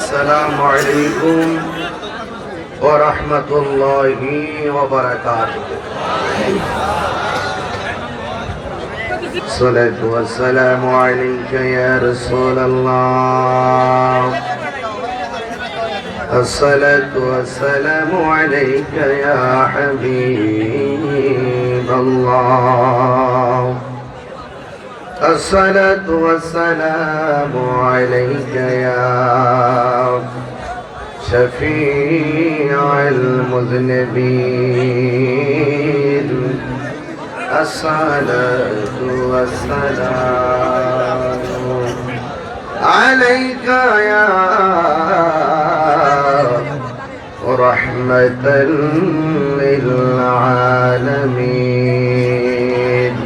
السلام عليكم ورحمة الله وبركاته. الصلاة والسلام عليك يا رسول الله. الصلاة والسلام عليك يا حبيب الله. الصلاة والسلام عليك يا شفيع المذنبين. الصلاة والسلام عليك يا رحمة للعالمين.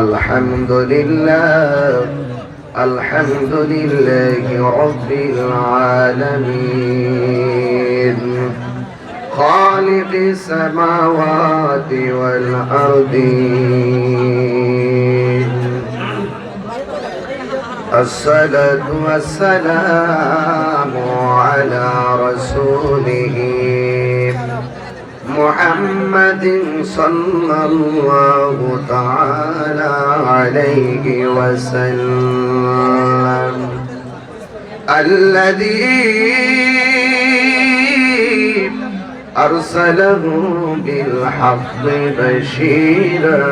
الحمد لله الحمد لله رب العالمين خالق السماوات والأرضين. الصلاة والسلام على رسوله محمد صلى الله تعالى عليه وسلم الذي أرسله بالحق بشيرا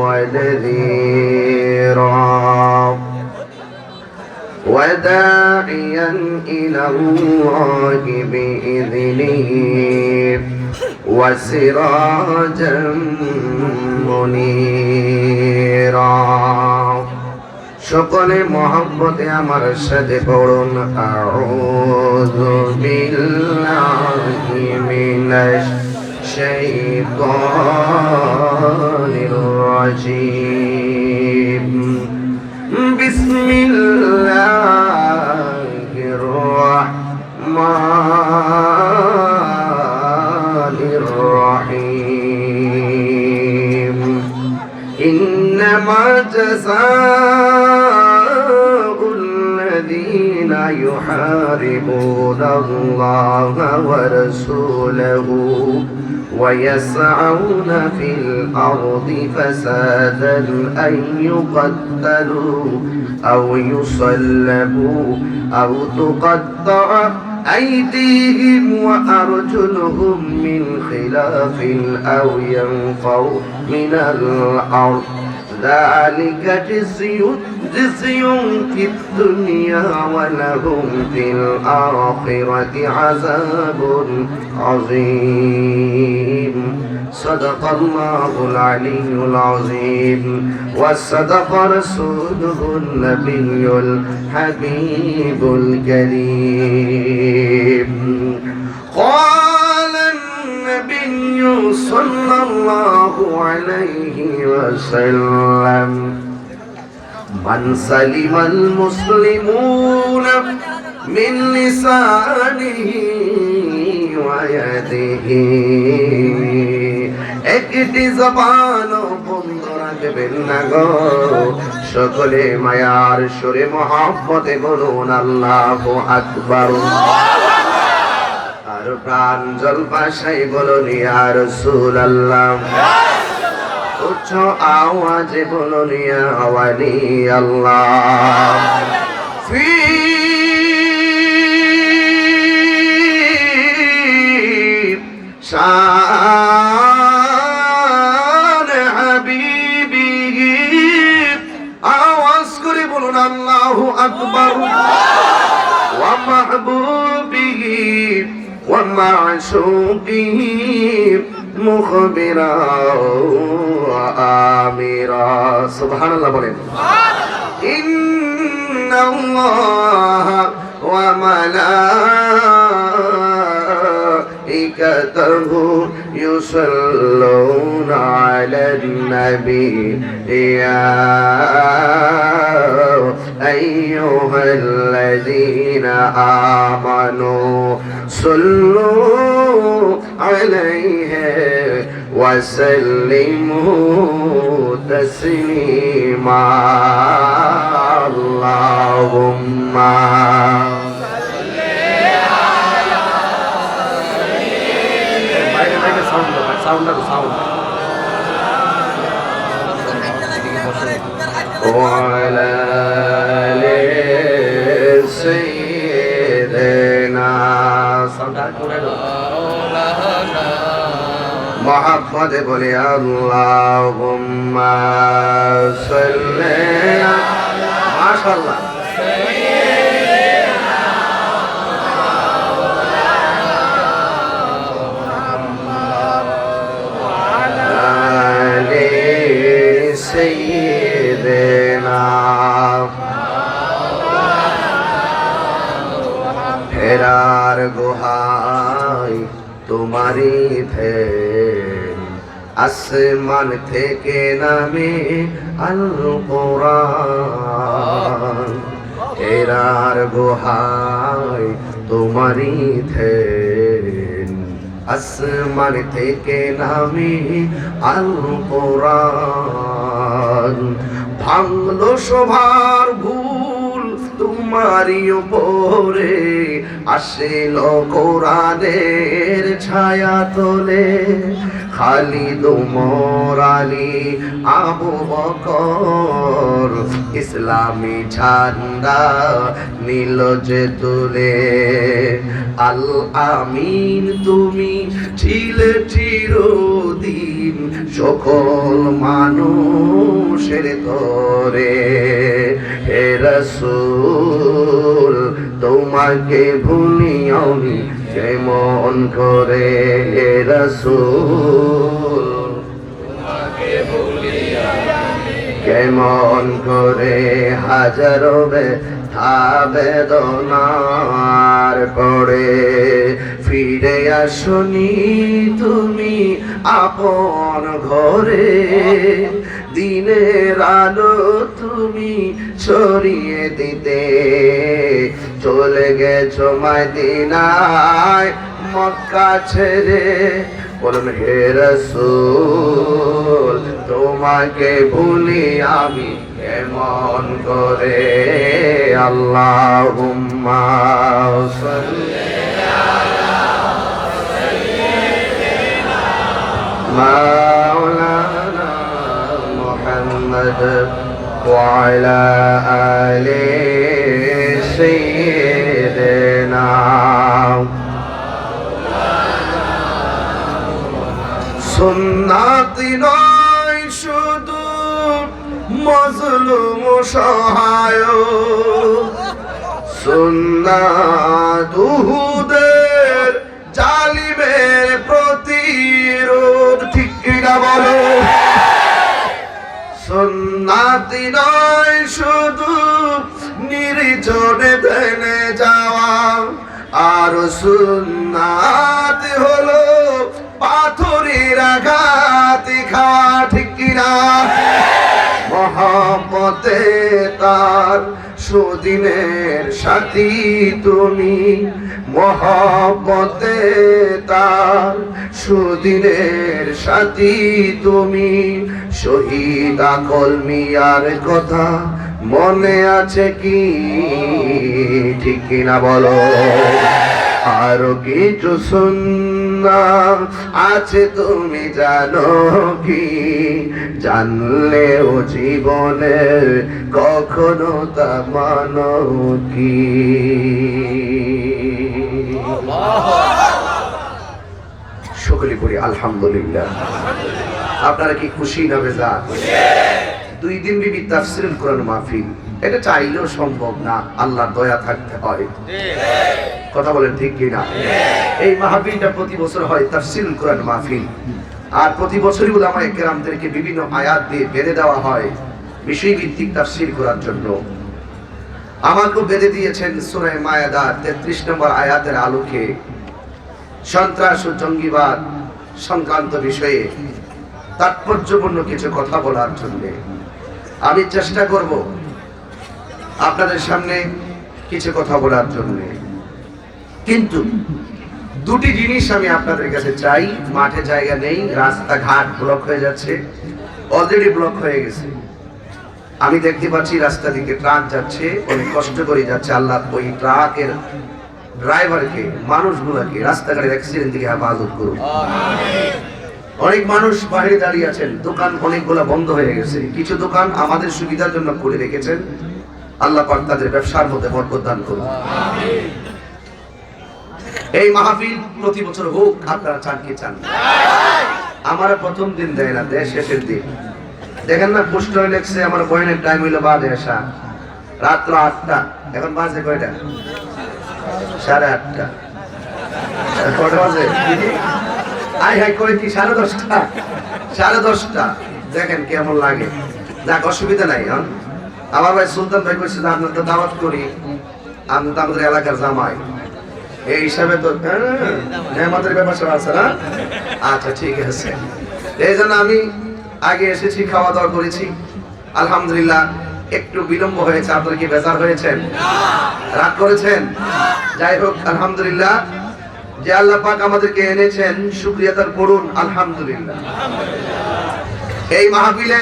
ونذيرا وداعيا إلى الله بإذنه وسراجا منيرا. সকলে মহব্বতে আমার সাথে পড়ুন আউযু বিল্লাহি মিনাশ শাইতানির রাজীম। বিসমিল্লাহির রাহমানির রাহিম। ইন্নামা জাযাউল লাযীনা ইউহারিবুনা আল্লাহা ওয়া রাসূলাহু ويسعون في الأرض فسادا أن يقتلوا أو يصلبوا أو تقطع أيديهم وأرجلهم من خلاف أو ينفوا من الأرض ذلك جزي في الدنيا ولهم في الآخرة عذاب عظيم. صدق الله العلي العظيم وصدق رسوله النبي الحبيب الكريم. قال النبي صلى الله عليه وسلم من سلم المسلمون من لسانه ويده. একটি জবান বন্ধ রাখবেন না গো, সকলে মায়ার সুরে মহব্বতে বলুন আল্লাহু আকবার। আর প্রাণ জল ভাষায় বলুন ইয়া রাসূলুল্লাহ। উচ্চ আওয়াজে বলুন ইয়া ওয়ালি আল্লাহ। ফি শান হাবিবিহি। আওয়াজ করে বলুন আল্লাহু আকবার। ওয়া মাহবুবিহি ওয়া মা'শুকিহি মুখবিরা আমিরা। সুবহানাল্লাহ বলেন। ইন্নাল্লাহ ওয়া মালাইকাতাহু ইউসাল্লুনা আলান নবী ইয়া আইয়ুহাল্লাযীনা আমানু সাল্লু আলাইহি ওয়া সাল্লিমু তাসলিমা। আল্লাহুম্মা وعلى آل سيدنا محمد بولي اللهم صل ما شاء الله سيدنا হেরার গুহায় তোমারি ফের আসমান থেকে নামে আল কোরআন হেরার গুহায় তোমারি ফের আসমান থেকে নামে আল কোরআন ভাঙলো সভার ভুল তোমারই উপরে আসিল কোরআনের ছায়া তোলে খালিদ ওমর আলী আবু বকর ইসলামী ঝান্ডা নীল যে তুলে আল আমিন তুমি ছিলে চিরদিন সকল মানুষের তরে হে রাসূল তোমাকে ভুলি আমি কেমন করে হে রাসূল তোমাকে ভুলি কেমন করে হাজারো বেদনার পড়ে ফিরে আসনি তুমি আপন ঘরে দিনের আলো তুমি ছড়িয়ে দিতে চলে গেছো মদিনায় মক্কা ছেড়ে বলুন হে রাসূল তোমাকে ভুলি আমি কেমন করে আল্লাহুম্মা সাল্লি আলা সাইয়্যিদিনা মাওলানা মুহাম্মদ ওয়া আলা আলি সাইয়্যিদিনা সুন্নাতি নয় শুধু মজলুম সহায় সুন্নাত উহুদের জালিমের প্রতিরোধ ঠিক কিনা বলো সুন্নাতি নয় শুধু নির্জনে ধ্যানে যাওয়া আর সুন্নাত হলো পাথরের আঘাত খাওয়া ঠিক কিনা মহব্বতে তার সুদিনের সাথী তুমি মহব্বতে তার সুদিনের সাথী তুমি শহীদ আকল মিয়ার কথা মনে আছে কি ঠিক কিনা বলো আরো কিছু সুন্নাত আছে তুমি জানো কি জানলেও জীবনে কখনো তা মানো কি সকলে পড়ি আলহামদুলিল্লাহ আপনারা কি খুশি না বেজার 2 দিন বিবি তাফসীরুল কোরআন মাহফিল এটা চাইলেও সম্ভব না আল্লাহর দয়া থাকতে হয় কথা বলেন ঠিক কিনা এই মাহফিলটা প্রতি বছর হয় তাফসীরুল কোরআন মাহফিল আর প্রতি বছরই উলামায়ে কেরামদেরকে বিভিন্ন আয়াত দিয়ে বেঁধে দেওয়া হয় বিষয় ভিত্তিক তাফসীর করার জন্য আমাকে বেঁধে দিয়েছেন সূরা মায়েদার 33 নম্বর আয়াতের আলোকে সন্ত্রাস ও জঙ্গিবাদ সংক্রান্ত বিষয়ে তাৎপর্যপূর্ণ কিছু কথা বলার জন্য আমি চেষ্টা করব আপনাদের সামনে কিছু কথা বলার জন্য কিন্তু দুটি জিনিস আমি আপনাদের কাছে চাই মাঠে জায়গা নেই রাস্তাঘাট ব্লক হয়ে যাচ্ছে অলরেডি ব্লক হয়ে গেছে আমি দেখতে পাচ্ছি রাস্তা দিকে ট্রাক যাচ্ছে অনেক কষ্ট করে যাচ্ছে আল্লাহ ওই ট্রাকের ড্রাইভারকে মানুষগুলোকে রাস্তাঘাটের অ্যাক্সিডেন্ট থেকে হেফাজত করুন অনেক মানুষ বাইরে দাঁড়িয়ে আছেন, দোকান অনেকগুলো বন্ধ হয়ে গেছে, কিছু দোকান আমাদের সুবিধার জন্য খুলে রেখেছেন। আল্লাহ পাক তাদের ব্যবসার মধ্যে বরকত দান করুন। এই মাহফিল প্রতি বছর হোক, আপনারা চান কি চান? আমার প্রথম দিন দেয় না, দেয় শেষের দিন। দেখেন না পোস্টারে লেখছে আমার বয়ানের টাইম হইলো বাদে আসা, রাত্র 8টা, এখন বাজে কয়টা? 8:30। কয়টা বাজে? আই হাই করে কি 10:30? 10:30। দেখেন কেমন লাগে। যাক, অসুবিধা নাই। আমার ভাই সুলতান ভাই কইছে যে আপনার তো দাওয়াত করি, আপনি তো আমাদের এলাকার জামাই, এই হিসাবে তো আমাদের ব্যাপার আছে না। আচ্ছা ঠিক আছে, এই জন্য আমি আগে এসেছি, খাওয়া দাওয়া করেছি, আলহামদুলিল্লাহ। একটু বিলম্ব হয়েছে, আপনারা কি বেজার হয়েছেন? রাগ করেছেন? যাই হোক, আলহামদুলিল্লাহ, যে আল্লাহ পাক আমাদেরকে এনেছেন, শুকরিয়া তার করুন, আলহামদুলিল্লাহ। এই মাহফিলে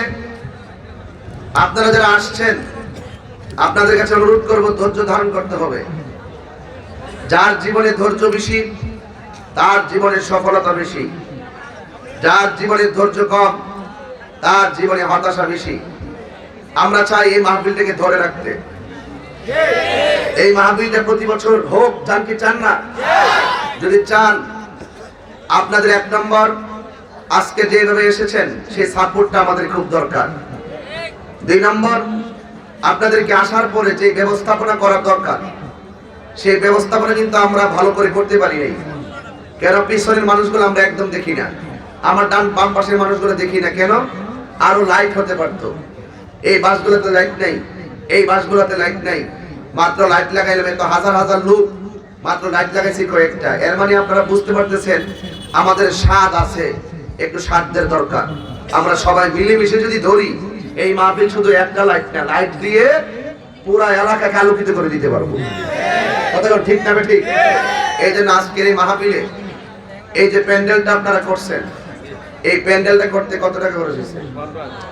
আপনারা যারা আসছেন, আপনাদের কাছে অনুরোধ করব, ধৈর্য ধারণ করতে হবে। যার জীবনে ধৈর্য বেশি, তার জীবনে সফলতা বেশি। যার জীবনে ধৈর্য কম, তার জীবনে হতাশা বেশি। আমরা চাই এই মাহফিলটাকে ধরে রাখতে। এই মাহফিলটা প্রতি বছর হোক, চান কি চান না? যদি চান, আপনাদের 1 নম্বর, আজকে যেভাবে এসেছেন সেই সাপোর্টটা আমাদের খুব দরকার। 2 নম্বর, আপনাদেরকে আসার পরে যে ব্যবস্থাপনা করা দরকার, সেই ব্যবস্থাপনা কিন্তু আমরা ভালো করে করতে পারি নাই। কেন? পিছনের মানুষগুলো আমরা একদম দেখি না, আমার ডান বাম পাশের মানুষগুলো দেখি না। কেন? আরো লাইট হতে পারতো। এই বাসগুলোতে লাইট নাই, এই বাসগুলোতে লাইট নাই। মাত্র লাইট লাগাইলে তো হাজার হাজার লোক, মাত্র লাইট লাগাইছি কয়েকটা। এর মানে আপনারা বুঝতে পারতেছেন আমাদের স্বাদ আছে, একটু স্বাদের দরকার। আমরা সবাই মিলেমিশে যদি ধরি, এই মাহফিল শুধু একটা লাইট না, লাইট দিয়ে পুরা এলাকাকে আলোকিত করে দিতে পারবো। কতক্ষণ ঠিক না ঠিক? এই জন্য আজকের এই মাহফিলে এই যে প্যান্ডেলটা আপনারা করছেন, এই প্যান্ডেলটা করতে কত টাকা খরচ হয়েছে?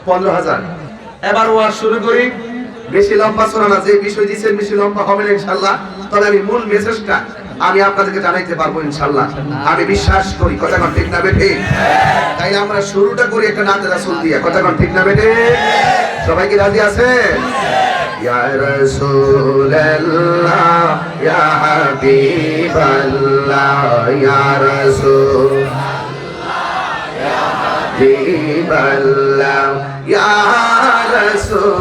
15,000। এবার ওয়াজ শুরু করি। বেশি লম্বা শোনা না, যে বিষয় দিচ্ছেন বেশি লম্বা হবে না ইনশাআল্লাহ। তবে আমি মূল মেসেজটা আমি আপনাদেরকে জানাইতে পারবো ইনশাআল্লাহ, আমি বিশ্বাস করি। কতক্ষণ ঠিক না বেঠে? তাই আমরা শুরুটা করি একটা নাতে রাসূল দিয়ে। কতক্ষণ ঠিক না বেঠে? সবাই কি রাজি আছেন? ইয়া রাসূলুল্লাহ, ইয়া হাবিবাল্লাহ, ইয়া রাসূল হাবিবাল্লাহ, ইয়া রাসূলুল্লাহ,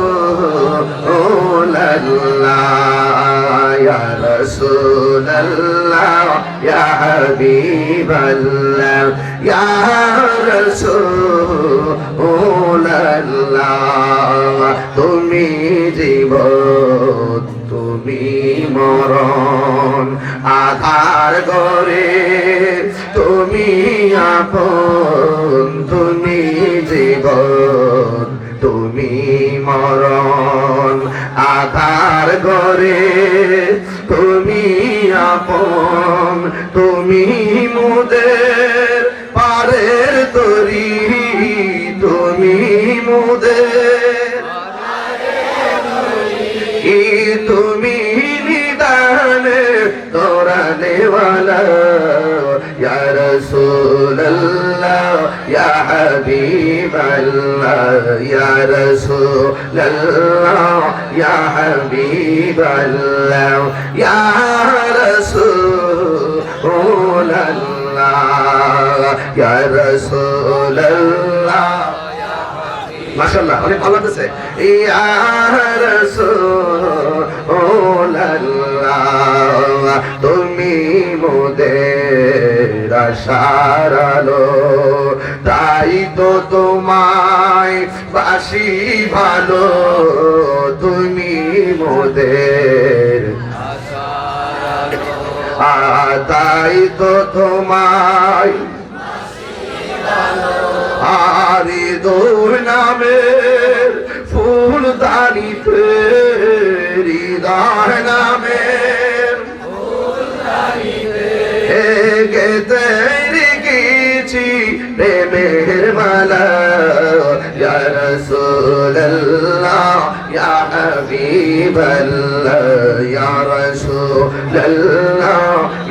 ইয়া রাসূলুল্লাহ, ইয়া হাবিবাল্লাহ, ইয়া রাসূলুল্লাহ। তুমি জীবন, তুমি মরণ, আধার গরে তুমি আপন। তুমি জীবন, তুমি মরণ, আধার গরে তুমি আপন। তুমি মুদের পারের তরি, তুমি মুদের তুমি নিদানে তোরানেওয়ালা। ইয়া রাসূলুল্লাহ, ইয়া হাবিবাল্লাহ, ইয়া রাসূলুল্লাহ, ইয়া হাবিবাল্লাহ, ইয়া রাসূলুল্লাহ, ইয়া রাসূলুল্লাহ। মাশাআল্লাহ, অনেক ভালো লাগছে। ইয়া রাসূলুল্লাহ, তুমি মোদের আশার আলো, তাই তো তোমায় বাসি ভালো। তুমি মোদের আশার আলো, তাই তো তোমায় আরে দোর নামের ফুলদানিতে, হৃদয় নামের ফুলদানিতে গেতে রেখেছি প্রেমের মালা। ইয়া রাসূলুল্লাহ, ইয়া হাবিবাল্লাহ, ইয়া রাসূলুল্লাহ,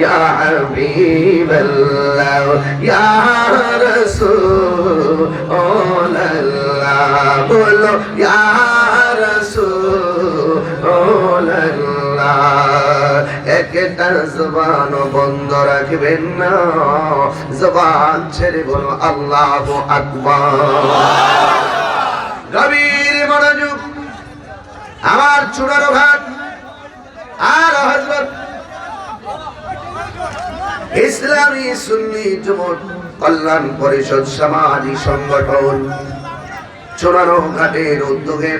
ইয়া হাবিবাল্লাহ ইয়া রাসূলুল্লাহ বলো ইয়া রাসূলুল্লাহ একটা জবান বন্ধ রাখবেন না জবান ছেড়ে বলো আল্লাহু আকবার গভীর মনোযোগ আমার চূড়ার ঘাট আর হযরত ইসলামী সুন্নি জমাত কল্যাণ পরিষদ সামাজিক সংগঠন চূড়ানো ঘাটের উদ্যোগে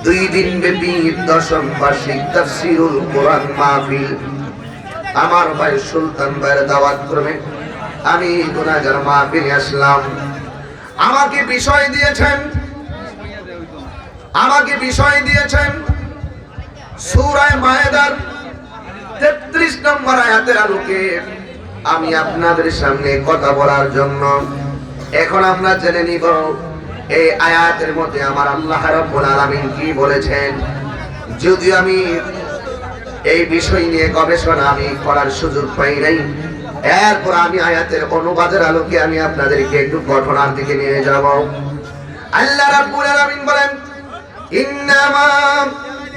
2 দিন ব্যাপী 10ম বার্ষিক তাফসীরুল কোরআন মাহফিল আমার ভাই সুলতান ভাইয়ের দাওয়াত ক্রমে আমি গুনাহগার মাহফিলে আসলাম। আমাকে বিষয় দিয়েছেন সূরা মায়েদার 33 নম্বর আয়াতের আলোকে আমি আপনাদের সামনে কথা বলার জন্য। এখন আমরা জেনে নিব এই আয়াতের মধ্যে আমার আল্লাহ রাব্বুল আলামিন কি বলেছেন। যদি আমি এই বিষয় নিয়ে গবেষণা আমি করার সুযোগ পাই নাই, এরপর আমি আয়াতের অনুবাদের আলোকে আমি আপনাদেরকে একটু ঘটনার দিকে নিয়ে যাব। আল্লাহ রাব্বুল আলামিন বলেন ইন্নামা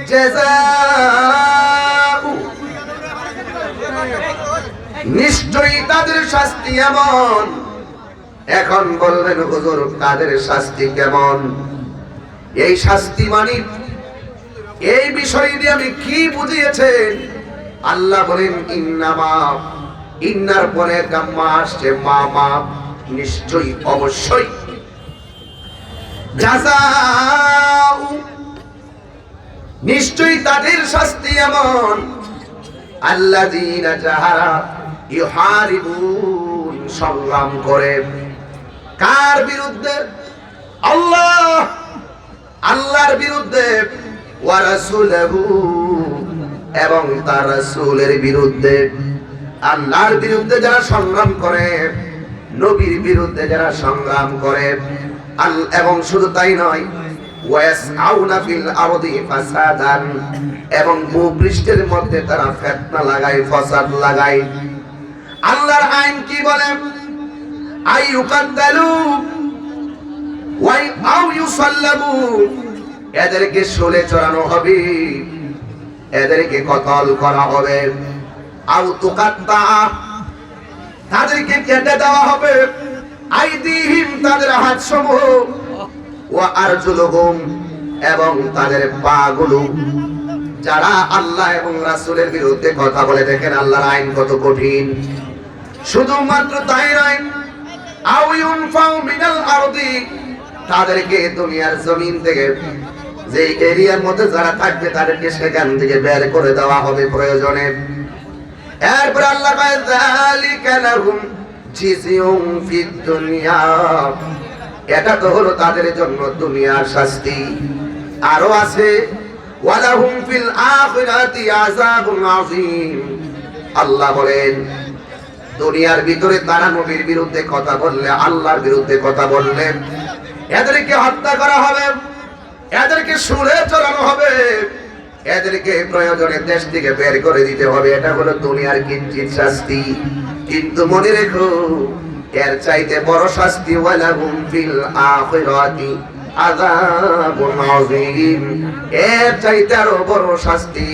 জাযাউ, নিশ্চয়ই তাদের শাস্তি এমন। এখন বলবেন হুজুর তাদের শাস্তি কেমন? এই শাস্তি মানে এই বিষয় দিয়ে আমি কি বুঝিয়েছেন? আল্লাহ বলেন ইন্নামা, ইন্নার পরে কাম্মা আসছে মা, নিশ্চয়ই অবশ্যই, জাযাউ নিশ্চয়ই তাদের শাস্তি এমন, আল্লাযীনা যাহারা ইউহারিবুন সংগ্রাম করে কার বিরুদ্ধে? আল্লাহর বিরুদ্ধে, ওয়া রাসূলুহু এবং তার রাসূলের বিরুদ্ধে। আল্লাহর বিরুদ্ধে যারা সংগ্রাম করে, নবীর বিরুদ্ধে যারা সংগ্রাম করে, এবং শুধু তাই নয় ওয়াসআউনা ফিল আরদি ফাসাদান, এবং ভূপৃষ্ঠের মধ্যে তারা ফিতনা লাগায়, ফাসাদ লাগায়। আল্লাহর আইন কি বলে? আইয়ুকাদ্দালু ওয়া আও ইউসাল্লাবু, এদেরকে শোলে চড়ানো হবে, এদেরকে কতল করা হবে। আও তুকাত্তা, তাদেরকে কেটে দেওয়া হবে। আইদিহিম, তাদের হাতসমূহ, ওয়া আরজুলুহুম, এবং তাদের পাগুলো। যারা আল্লাহ এবং রাসূলের বিরুদ্ধে কথা বলে, দেখেন আল্লাহর আইন কত কঠিন। শুধুমাত্র তাই নয়, আও ইউনফাউ মিনাল আরদি, তাদেরকে দুনিয়ার জমিন থেকে, যে এরিয়ার মধ্যে যারা থাকবে তাদেরকে সেখান থেকে বের করে দেওয়া হবে প্রয়োজনে। এরপর আল্লাহ কয় যালিকা লাহুম জিজিউম ফিদ দুনিয়া, এটা তো হলো তাদের জন্য দুনিয়ার শাস্তি। আরো আছে ওয়ালাহুম ফিল আখিরাতি আযাবুন আযীম। আল্লাহ বলেন দুনিয়ার ভিতরে তারা নবীর বিরুদ্ধে কথা বললে, আল্লাহর বিরুদ্ধে কথা বললে, এদেরকে হত্যা করা হবে, এদেরকে শুলে চড়ানো হবে, এদেরকে প্রয়োজনে দেশ থেকে বের করে দিতে হবে। এটা হলো দুনিয়ার কিঞ্চিত শাস্তি। কিন্তু মনে রেখো এর চাইতে বড় শাস্তি ওয়ালাহুম ফিল আখিরাতি আযাবুন আযীম, এর চাইতে আরো বড় শাস্তি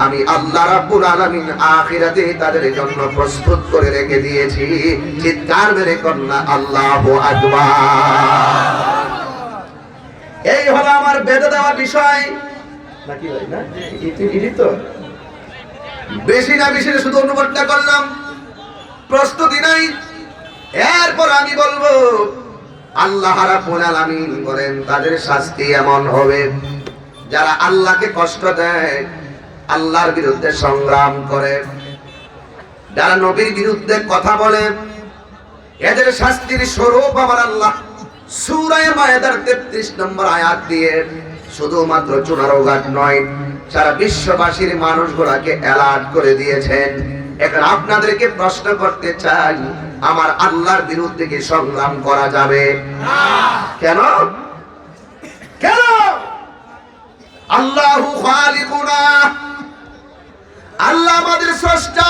আমি আল্লাহ রাব্বুল আলামিন আখিরাতে তাদের জন্য প্রস্তুত করে রেখে দিয়েছি। চিৎকার মেরে কন্যা আল্লাহু আকবার। এই হলো আমার বেঁধে দেওয়া বিষয় নাকি ভাই? না ইতি তো বেশি না, বেশি শুধু অনুবাদটা করলাম, প্রস্তুতি নাই। এরপর আমি বলবো আল্লাহ রাব্বুল আলামিন বলেন তাদের শাস্তি এমন হবে যারা আল্লাহকে কষ্ট দেয়, আল্লাহর বিরুদ্ধে সংগ্রাম করে, যারা নবীর বিরুদ্ধে কথা বলে, এদের শাস্তির স্বরূপ আমার আল্লাহ সূরা মায়েদার 33 নম্বর আয়াত দিয়ে শুধুমাত্র চুনারোঘাট নয়, সারা বিশ্ববাসীর মানুষগুলোকে অ্যালার্ট করে দিয়েছেন। এখন আপনাদেরকে প্রশ্ন করতে চাই, আমার আল্লাহর বিরুদ্ধে কি সংগ্রাম করা যাবে? কেন? কেন? আল্লাহু খালিকুনা, আল্লাহ আমাদের স্রষ্টা।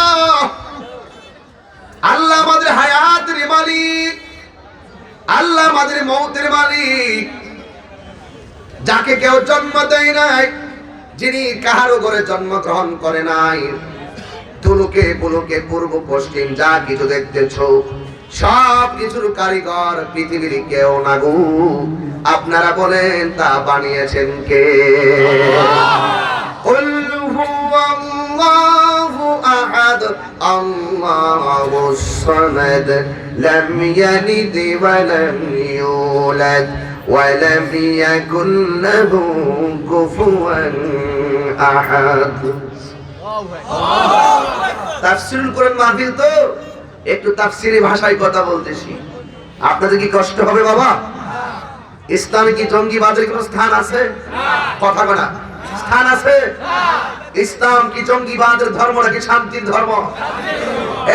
আমাদের মৌতের মালিক, যাকে কেউ জন্ম দেয় নাই, যিনি কাহারও ঘরে জন্মগ্রহণ করে নাই, তুলুকে পুলুকে পূর্ব পশ্চিম যা কিছু দেখতেছ সব কিছুর কারিগর পৃথিবীর কেউ না গো। আপনারা বলেন তা বানিয়েছেন কে? কুল হুয়াল্লাহু আহাদ আল্লাহুস সামাদ লাম ইয়ালিদ ওয়া লাম ইউলাদ ওয়া লাম ইয়াকুল লাহু কুফুয়ান আহাদ। তাফসীরুল কোরআন মাহফিল তো একটু তাফসীরি ভাষায় কথা বলতেছি, আপনাদের কি কষ্ট হবে বাবা? ইসলামে কি জঙ্গিবাদের কোনো স্থান আছে? কথা বলা স্থান আছে? ইসলাম কি জঙ্গিবাদের ধর্ম নাকি শান্তির ধর্ম?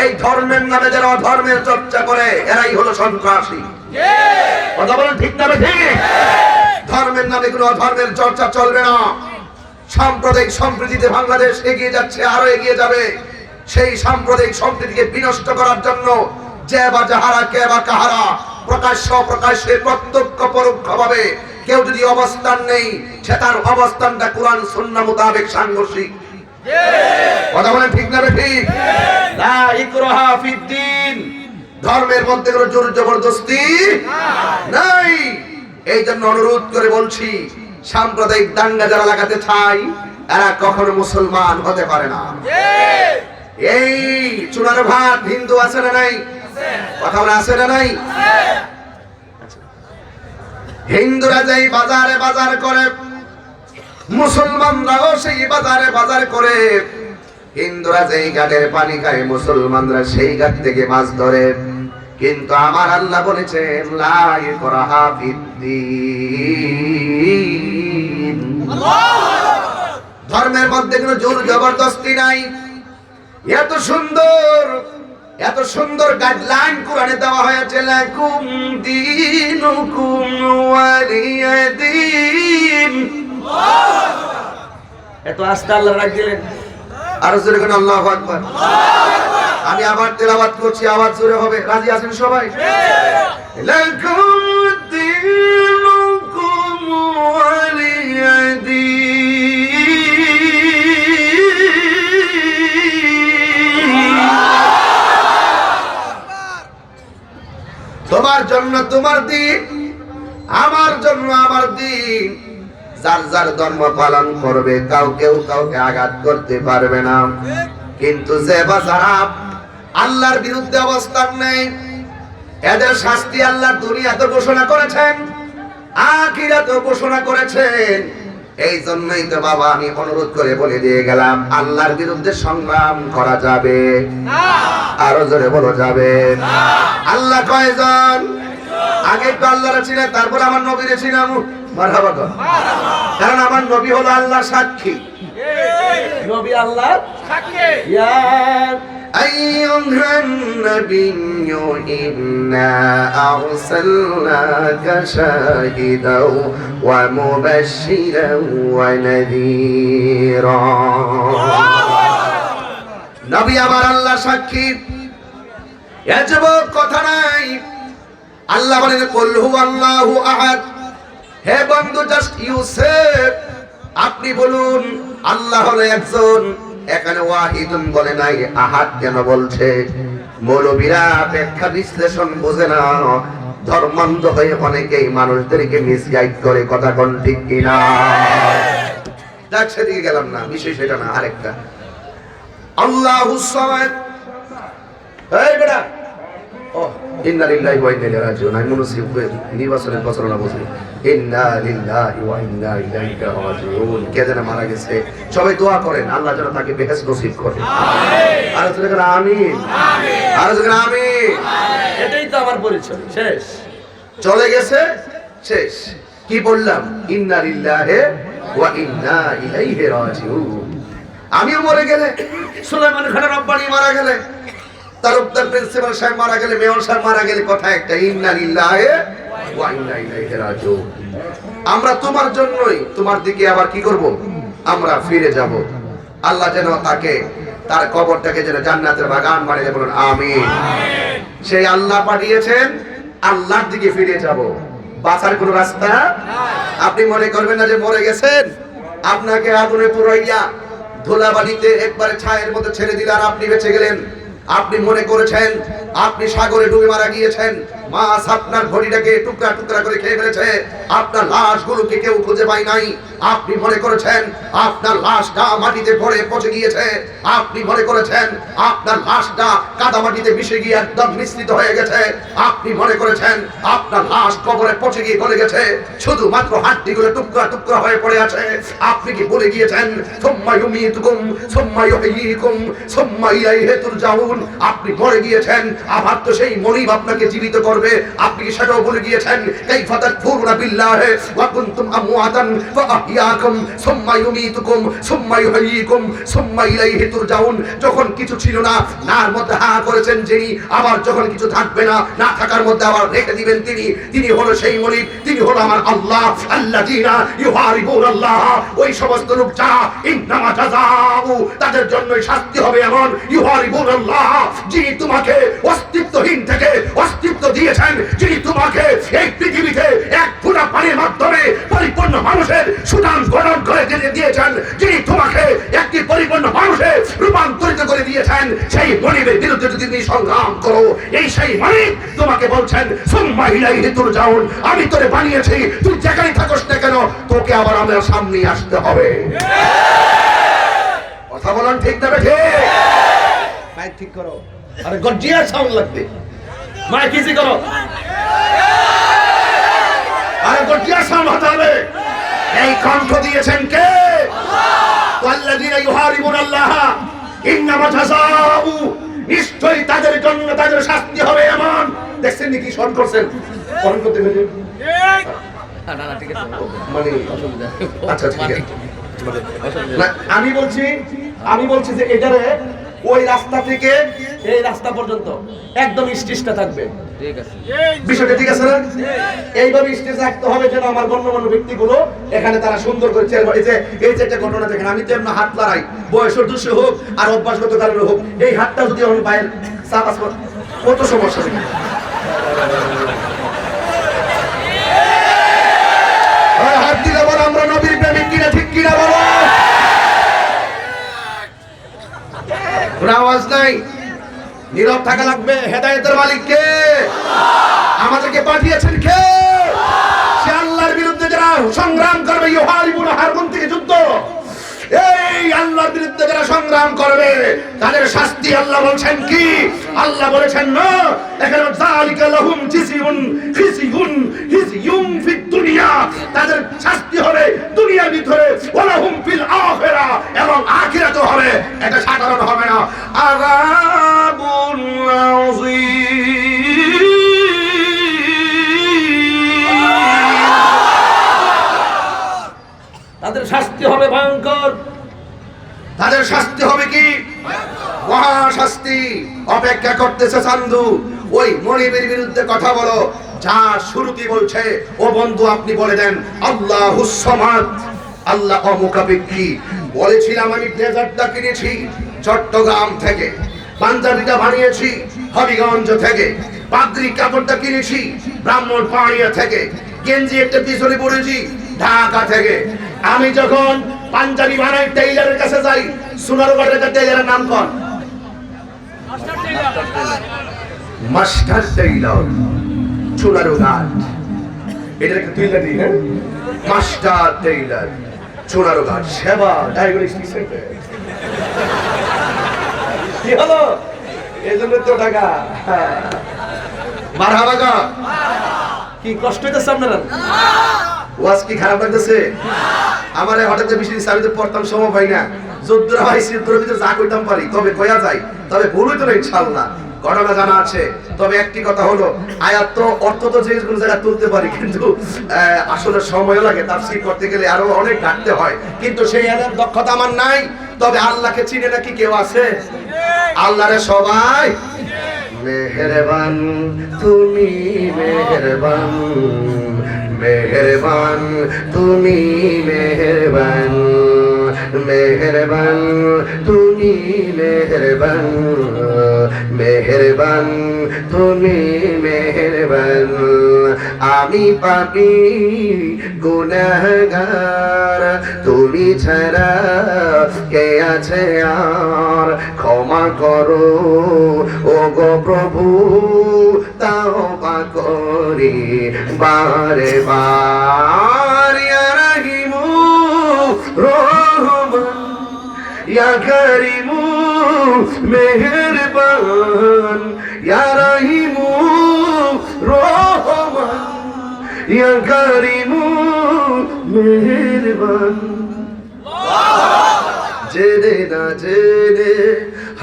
এই ধর্মের নামে যারা অধর্মের চর্চা করে এরাই হলো সন্ত্রাসী। কথা বলেন ঠিক না ঠিক? ধর্মের নামে কোনো অধর্মের চর্চা চলবে না। সাম্প্রদায়িক সম্প্রীতিতে বাংলাদেশ এগিয়ে যাচ্ছে, আরো এগিয়ে যাবে। সেই সাম্প্রদায়িক সম্প্রীতিকে বিনষ্ট করার জন্য যে বা যাহারা, কে বা কাহারা প্রকাশ্য প্রকাশ্যে প্রত্যক্ষ পরোক্ষভাবে কেউ যদি অবস্থান নেই, সে তার অবস্থানটা কোরআন সুন্নাহ মোতাবেক সাংঘর্ষিক। কথা বলেন ঠিক না ঠিক? লা ইকরাহা ফিদ্দিন, ধর্মের মধ্যে কোনো জোর জবরদস্তি নাই। এই জন্য অনুরোধ করে বলছি, সাম্প্রদায়িক দাঙ্গা যারা লাগাতে চায় এরা কখনো মুসলমান হতে পারে না। এই চুনার ভাত হিন্দু আছে না নাই? কথা বলে আছে না নাই? হিন্দুরা যেই বাজারে বাজার করে, মুসলমানরাও সেই বাজারে বাজার করে। হিন্দুরা যেই ঘাটের পানি খায়, মুসলমানরা সেই ঘাট থেকে মাছ ধরে। কিন্তু আমার আল্লাহ বলেছেন লা ইকরাহা ফিদ্দীন, ধর্মের মধ্যে কোনো জোর জবরদস্তি নাই। এত সুন্দর গাইডলাইন কোরআনে দেওয়া হয়েছে, লাকুম দীনুকুম ওয়ালিয়া দীন। এত আস্তে আল্লাহ রাখ দিলেন, আর জোরে কোন আল্লাহু আকবার। আমি আবার তেলাওয়াত করছি, আওয়াজ জোরে হবে। রাজি আছেন সবাই? লাকুম দীনুকুম ওয়ালিয়া তোমার জন্য তোমার দিন, আমার জন্য আমার দিন। যার যার ধর্ম পালন করবে, কাউকে আঘাত করতে পারবে না। কিন্তু যে বা যারা আল্লাহর বিরুদ্ধে অবস্থান নেই, এদের শাস্তি আল্লাহ দুনিয়াতে ঘোষণা করেছেন, আখিরাতেও ঘোষণা করেছেন। এই জন্যই তো বাবা আমি অনুরোধ করে বলে দিয়ে গেলাম, আল্লাহর বিরুদ্ধে সংগ্রাম করা যাবে না। আরো জোরে বলো যাবে না। আল্লাহ কয়জন? আগে তো আল্লাহর চিনে, তারপর আমার নবীরে চিনাম। মারহাবা কর, কারণ আমার নবী হলো আল্লাহ সাক্ষী। নবী আল্লাহ সাক্ষী। ইয়া আইয়ুহান নাবিয়্যু ইন্না আরসালনাকা শাহিদাও ওয়া মুবাশশিরাও ওয়া নাযীরা। নবী আমার আল্লাহ সাক্ষী, এজব কথা নাই। আল্লাহ বলেন কুল হুয়াল্লাহু আহাদ। হে বন্ধু, জাস্ট ইউ সে, আপনি বলুন আল্লাহ হলো একজন। এখানে ওয়াহিদুন বলে নাই, আহাদ কেন বলছে? মৌলবীরা ব্যাখ্যা বিশ্লেষণ বোঝে না, ধর্মান্ধ হয়ে অনেকেই মানুষদেরকে মিসগাইড করে। কথা কোন ঠিক কিনা? যাক, সেদিকে গেলাম না, বিষয় সেটা না, আরেকটা। আল্লাহুস সামাদ। এই বেটা, ও ইন্না লিল্লাহি ওয়া ইন্না ইলাইহি রাজিউন। আমি মনে করি নির্বাচনের প্রচারণা বলছি, ইন্না লিল্লাহি ওয়া ইন্না ইলাইহি রাজিউন। কে যেন মারা গেছে, সবাই দোয়া করেন আল্লাহ যেন তাকে বেহেশত নসিব করে। আমিন। আর জোরে করে আমিন, আমিন। আর জোরে করে আমিন। এটাই তো আমার পরিচয়। শেষ, চলে গেছে, শেষ। কি বললাম? ইন্না লিল্লাহি ওয়া ইন্না ইলাইহি রাজিউন। আমিও মরে গেলে, সুলাইমান খান রব্বানি মারা গেলে, তারুকদার প্রিন্সিপাল সাহেব মারা গেলে, মেয়র সাহেব মারা গেলে, কথা একটা, ইন্না লিল্লাহি ওয়া ইন্না ইলাইহি রাজিউন। আমরা তোমার জন্যই তোমার দিকে আবার কি করব? আমরা ফিরে যাব। আল্লাহ যেন তাকে, তার কবরটাকে যেন জান্নাতের বাগান বানিয়ে দেয়। বলুন আমিন। সেই আল্লাহ পাঠিয়েছেন আল্লাহর দিকে ফিরে যাব, বাঁচার কোনো রাস্তা আপনি মনে করবেন না যে মরে গেছেন, আপনাকে আগুনে পুরাইয়া ধুলাবালিতে একবারে ছায়ের মধ্যে ছেড়ে দিলে আর আপনি বেঁচে গেলেন। আপনি মনে করেছেন আপনি সাগরে ডুবে মারা গিয়েছেন, মাছ আপনার বডিটাকে টুকরা টুকরা করে খেয়ে ফেলেছে, আপনার লাশগুলোকে কেউ খুঁজে পায় নাই। আপনি মনে করেছেন আপনার লাশটা মাটিতে পড়ে পচে গিয়েছে, আপনি মনে করেছেন আপনার লাশটা কাদা মাটিতে মিশে গিয়ে একদম মিশ্রিত হয়ে গেছে, আপনি মনে করেছেন আপনার লাশ কবরে পচে গিয়ে গলে গেছে, শুধুমাত্র হাড্ডিগুলো টুকরা টুকরা হয়ে পড়ে আছে। আপনি কি ভুলে গিয়েছেন সুম্মা ইউমীতুকুম সুম্মা ইউহয়ীকুম সুম্মা ইলাইহি তুরজাউন? আপনি মরে গিয়েছেন, আবার তো সেই মনিব আপনাকে জীবিত করবে। আপনি কি সেটাও ভুলে গিয়েছেন? কাইফা তাকফুরুনা বিল্লাহি ওয়া কুনতুম আমওয়াতান ফাআহইয়াকুম সুম্মা ইউমীতুকুম সুম্মা ইউহয়ীকুম সুম্মা ইলাইহি তুরজাউন। যখন কিছু ছিল না, নার মধ্যে হা করেছেন যিনি, আবার যখন কিছু থাকবে না, না থাকার মধ্যে আবার রেখে দিবেন তিনি। তিনি হলো সেই মনিব, তিনি হলো আমার আল্লাহ। আল্লাযীনা ইউহারিবুনাল্লাহ, ওই সমস্ত লোক যারা ইন্নামা জাযাউ, তাদের জন্যই শাস্তি হবে এমন। ইউহারিবুনাল্লাহ, যিনি তোমাকে অস্তিত্বহীন থেকে অস্তিত্ব দিয়েছেন, যিনি তোমাকে এই পৃথিবীতে এক ফোঁটা পানির মাধ্যমে পরিপূর্ণ মানুষের সুনাম গঠন করে দিয়েছেন, যিনি তোমাকে একটি পরিপূর্ণ মানুষে রূপান্তরিত করে দিয়েছেন, সেই মনিবের বিরুদ্ধে যদি তুমি সংগ্রাম করো, এই সেই মনিব তোমাকে বলছেন সুম্মা ইলাইহি তুরজাউন। আমি তোরে বানিয়েছি, তুই যেখানে থাকস না কেন তোকে আবার আমার সামনে আসতে হবে। কথা বলেন ঠিক না বেঠে? মাইক ঠিক করো, আরে গর্জিয়াস সাউন্ড লাগবে। মাইক ইজি করো, আরে গর্জিয়াস সাউন্ড হতে হবে। এই কণ্ঠ দিয়েছেন কে? আল্লাহ। ওয়াল্লাযীনা ইউহারিবুনাল্লাহ ইন্নামা জাযাউ, নিশ্চয়ই তাদের জন্য তাদের শাস্তি হবে এমন। দেখছেন নাকি শর্ট করছেন কোন করতে গেলে? না না ঠিক আছে, মানে অসুবিধা। আচ্ছা ঠিক আছে, না আমি বলছি যে এটারে ওই রাস্তা থেকে এই রাস্তা পর্যন্ত একদম স্টেজটা থাকবে, ঠিক আছে? বিষয়টা ঠিক আছে না? এইভাবে স্টেজ রাখতে হবে যেন আমার গণ্যমান্য ব্যক্তিগুলো এখানে তারা সুন্দর করে এই যে একটা ঘটনা দেখেন, আমি তো এমন হাত লড়াই বয়সের দোষে হোক আর অভ্যাসগত কারণে হোক, এই হাতটা যদি আমার পায়ের চাপ আসবে কত সমস্যা নেই। হাত দিলে বলো আমরা নবীর প্রেমিক কিনা, ঠিক কিনা বলো? আওয়াজ নাই, নীরব থাকা লাগবে। হেদায়েতের মালিক কে? আমাদেরকে পাঠিয়েছেন কে? সে আল্লাহর বিরুদ্ধে যারা সংগ্রাম করবে, ইউহারিবুনা হারবুন থেকে যুদ্ধ, এই আল্লাহর বিরুদ্ধে যারা সংগ্রাম করবে তাদের শাস্তি আল্লাহ বলছেন কি? আল্লাহ বলেছেন না এখানে যালিকা লাহুম জিসিউন খিসিউন হিসিউম ফিদ দুনিয়া, তাদের শাস্তি হবে দুনিয়ার ভিতরে, ওয়ালাহুম ফিল আখিরা, এবং আখিরাতে হবে। এটা সাধারণ হবে না। আযাবুন আযীম, তাদের শাস্তি হবে ভয়ঙ্কর। তাদের শাস্তি হবে কি? মহা শাস্তি অপেক্ষা করতেছে চান্দু। ওই মনিবের বিরুদ্ধে কথা বলো, যা শুরুতে বলছে ও বন্ধু আপনি বলে দেন আল্লাহুস সামাদ, আল্লাহ অমুখাপেক্ষী। বলেছিলাম আমি ব্লেজারটা কিনেছি চট্টগ্রাম থেকে, পাঞ্জাবিটা বানিয়েছি হবিগঞ্জ থেকে, পাগড়ি কাপড়টা কিনেছি ব্রাহ্মণবাড়িয়া থেকে, গেঞ্জি একটা পিছনে পরেছি ঢাকা থেকে। আমি যখন পাঞ্জাবি বানাই টেইলারের কাছে যাই, সোনারগড়ের একটা টেইলারের নাম কর, মাস্টার টেইলার সোনারগড়। এটা একটা টেইলার দিই, হ্যাঁ, মাস্টার টেইলার সোনারগড় সেবা ডায়াগনস্টিক সেন্টার। কি হলো? এই জন্য তো টাকা। মারহাবা গো। কি কষ্ট হইতেছে আপনারা? ওয়াজ কি খারাপ লাগতেছে? আমার হঠাৎ বেশি আমি তো পড়তাম সময় পাই না, যদ্দুরা ভাই সিদ্ধুর ভিতরে যা কইতাম পারি তবে কয়া যায়, তবে ভুল হইতো না ইনশাআল্লাহ। ঘটনা জানা আছে, তবে একটি কথা হলো আয়াত তো অর্থ তো যে কোনো জায়গায় তুলতে পারি, কিন্তু আসলে সময় লাগে, তাফসীর করতে গেলে আরো অনেক ঘাটতে হয়, কিন্তু সেই আয়াতের দক্ষতা আমার নাই। তবে আল্লাহকে চিনে নাকি কেউ আছে? আল্লাহরে সবাই মেহেরবান, তুমি মেহেরবান, মেহেরবান তুমি মেহেরবান, মেহেরবান তুমি মেহেরবান, মেহের মেহেরবান তুমি মেহেরবান আমি পাপী গুনাহগার তুমি ছাড়া কে আছে আর ক্ষমা করো ও গো প্রভু তাওবা করি বারে বার ইয়া রাহিমু রহমান ইয়া কারিমু মেহেরবান ইয়া রাহিমু রহমান ইয়া কারিমু মেহেরবান জেনে না জেনে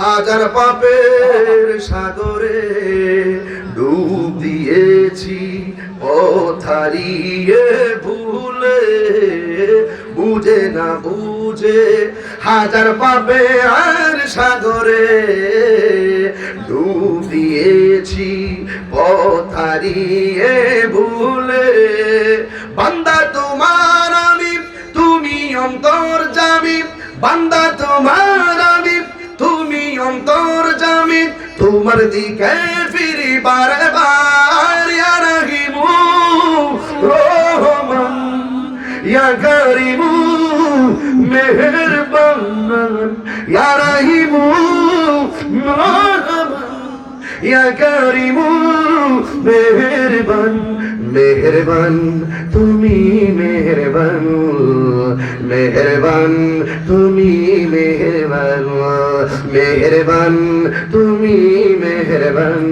হাজার পাপের সাগরে ডুব দিয়েছি পথ হারিয়ে ভুলে বুঝে না বুঝে হাজার পাপের সাগরে ডুব দিয়েছি পথ হারিয়ে ভুলে বান্দা তোমার আমি তুমি অন্তর্যামী বান্দা তোমার আমি তুমি অন্তর্যামী তোমার দিকে ফিরি বারে বার ইয়া রাহিমু রহমান ইয়া কারিমু মেহেরবান ইয়া রাহিমু রহমান ইয়া কারিমু মেহেরবান মেহেরবান তুমি মেহেরবান মেহেরবান তুমি মেহেরবান মেহেরবান তুমি মেহেরবান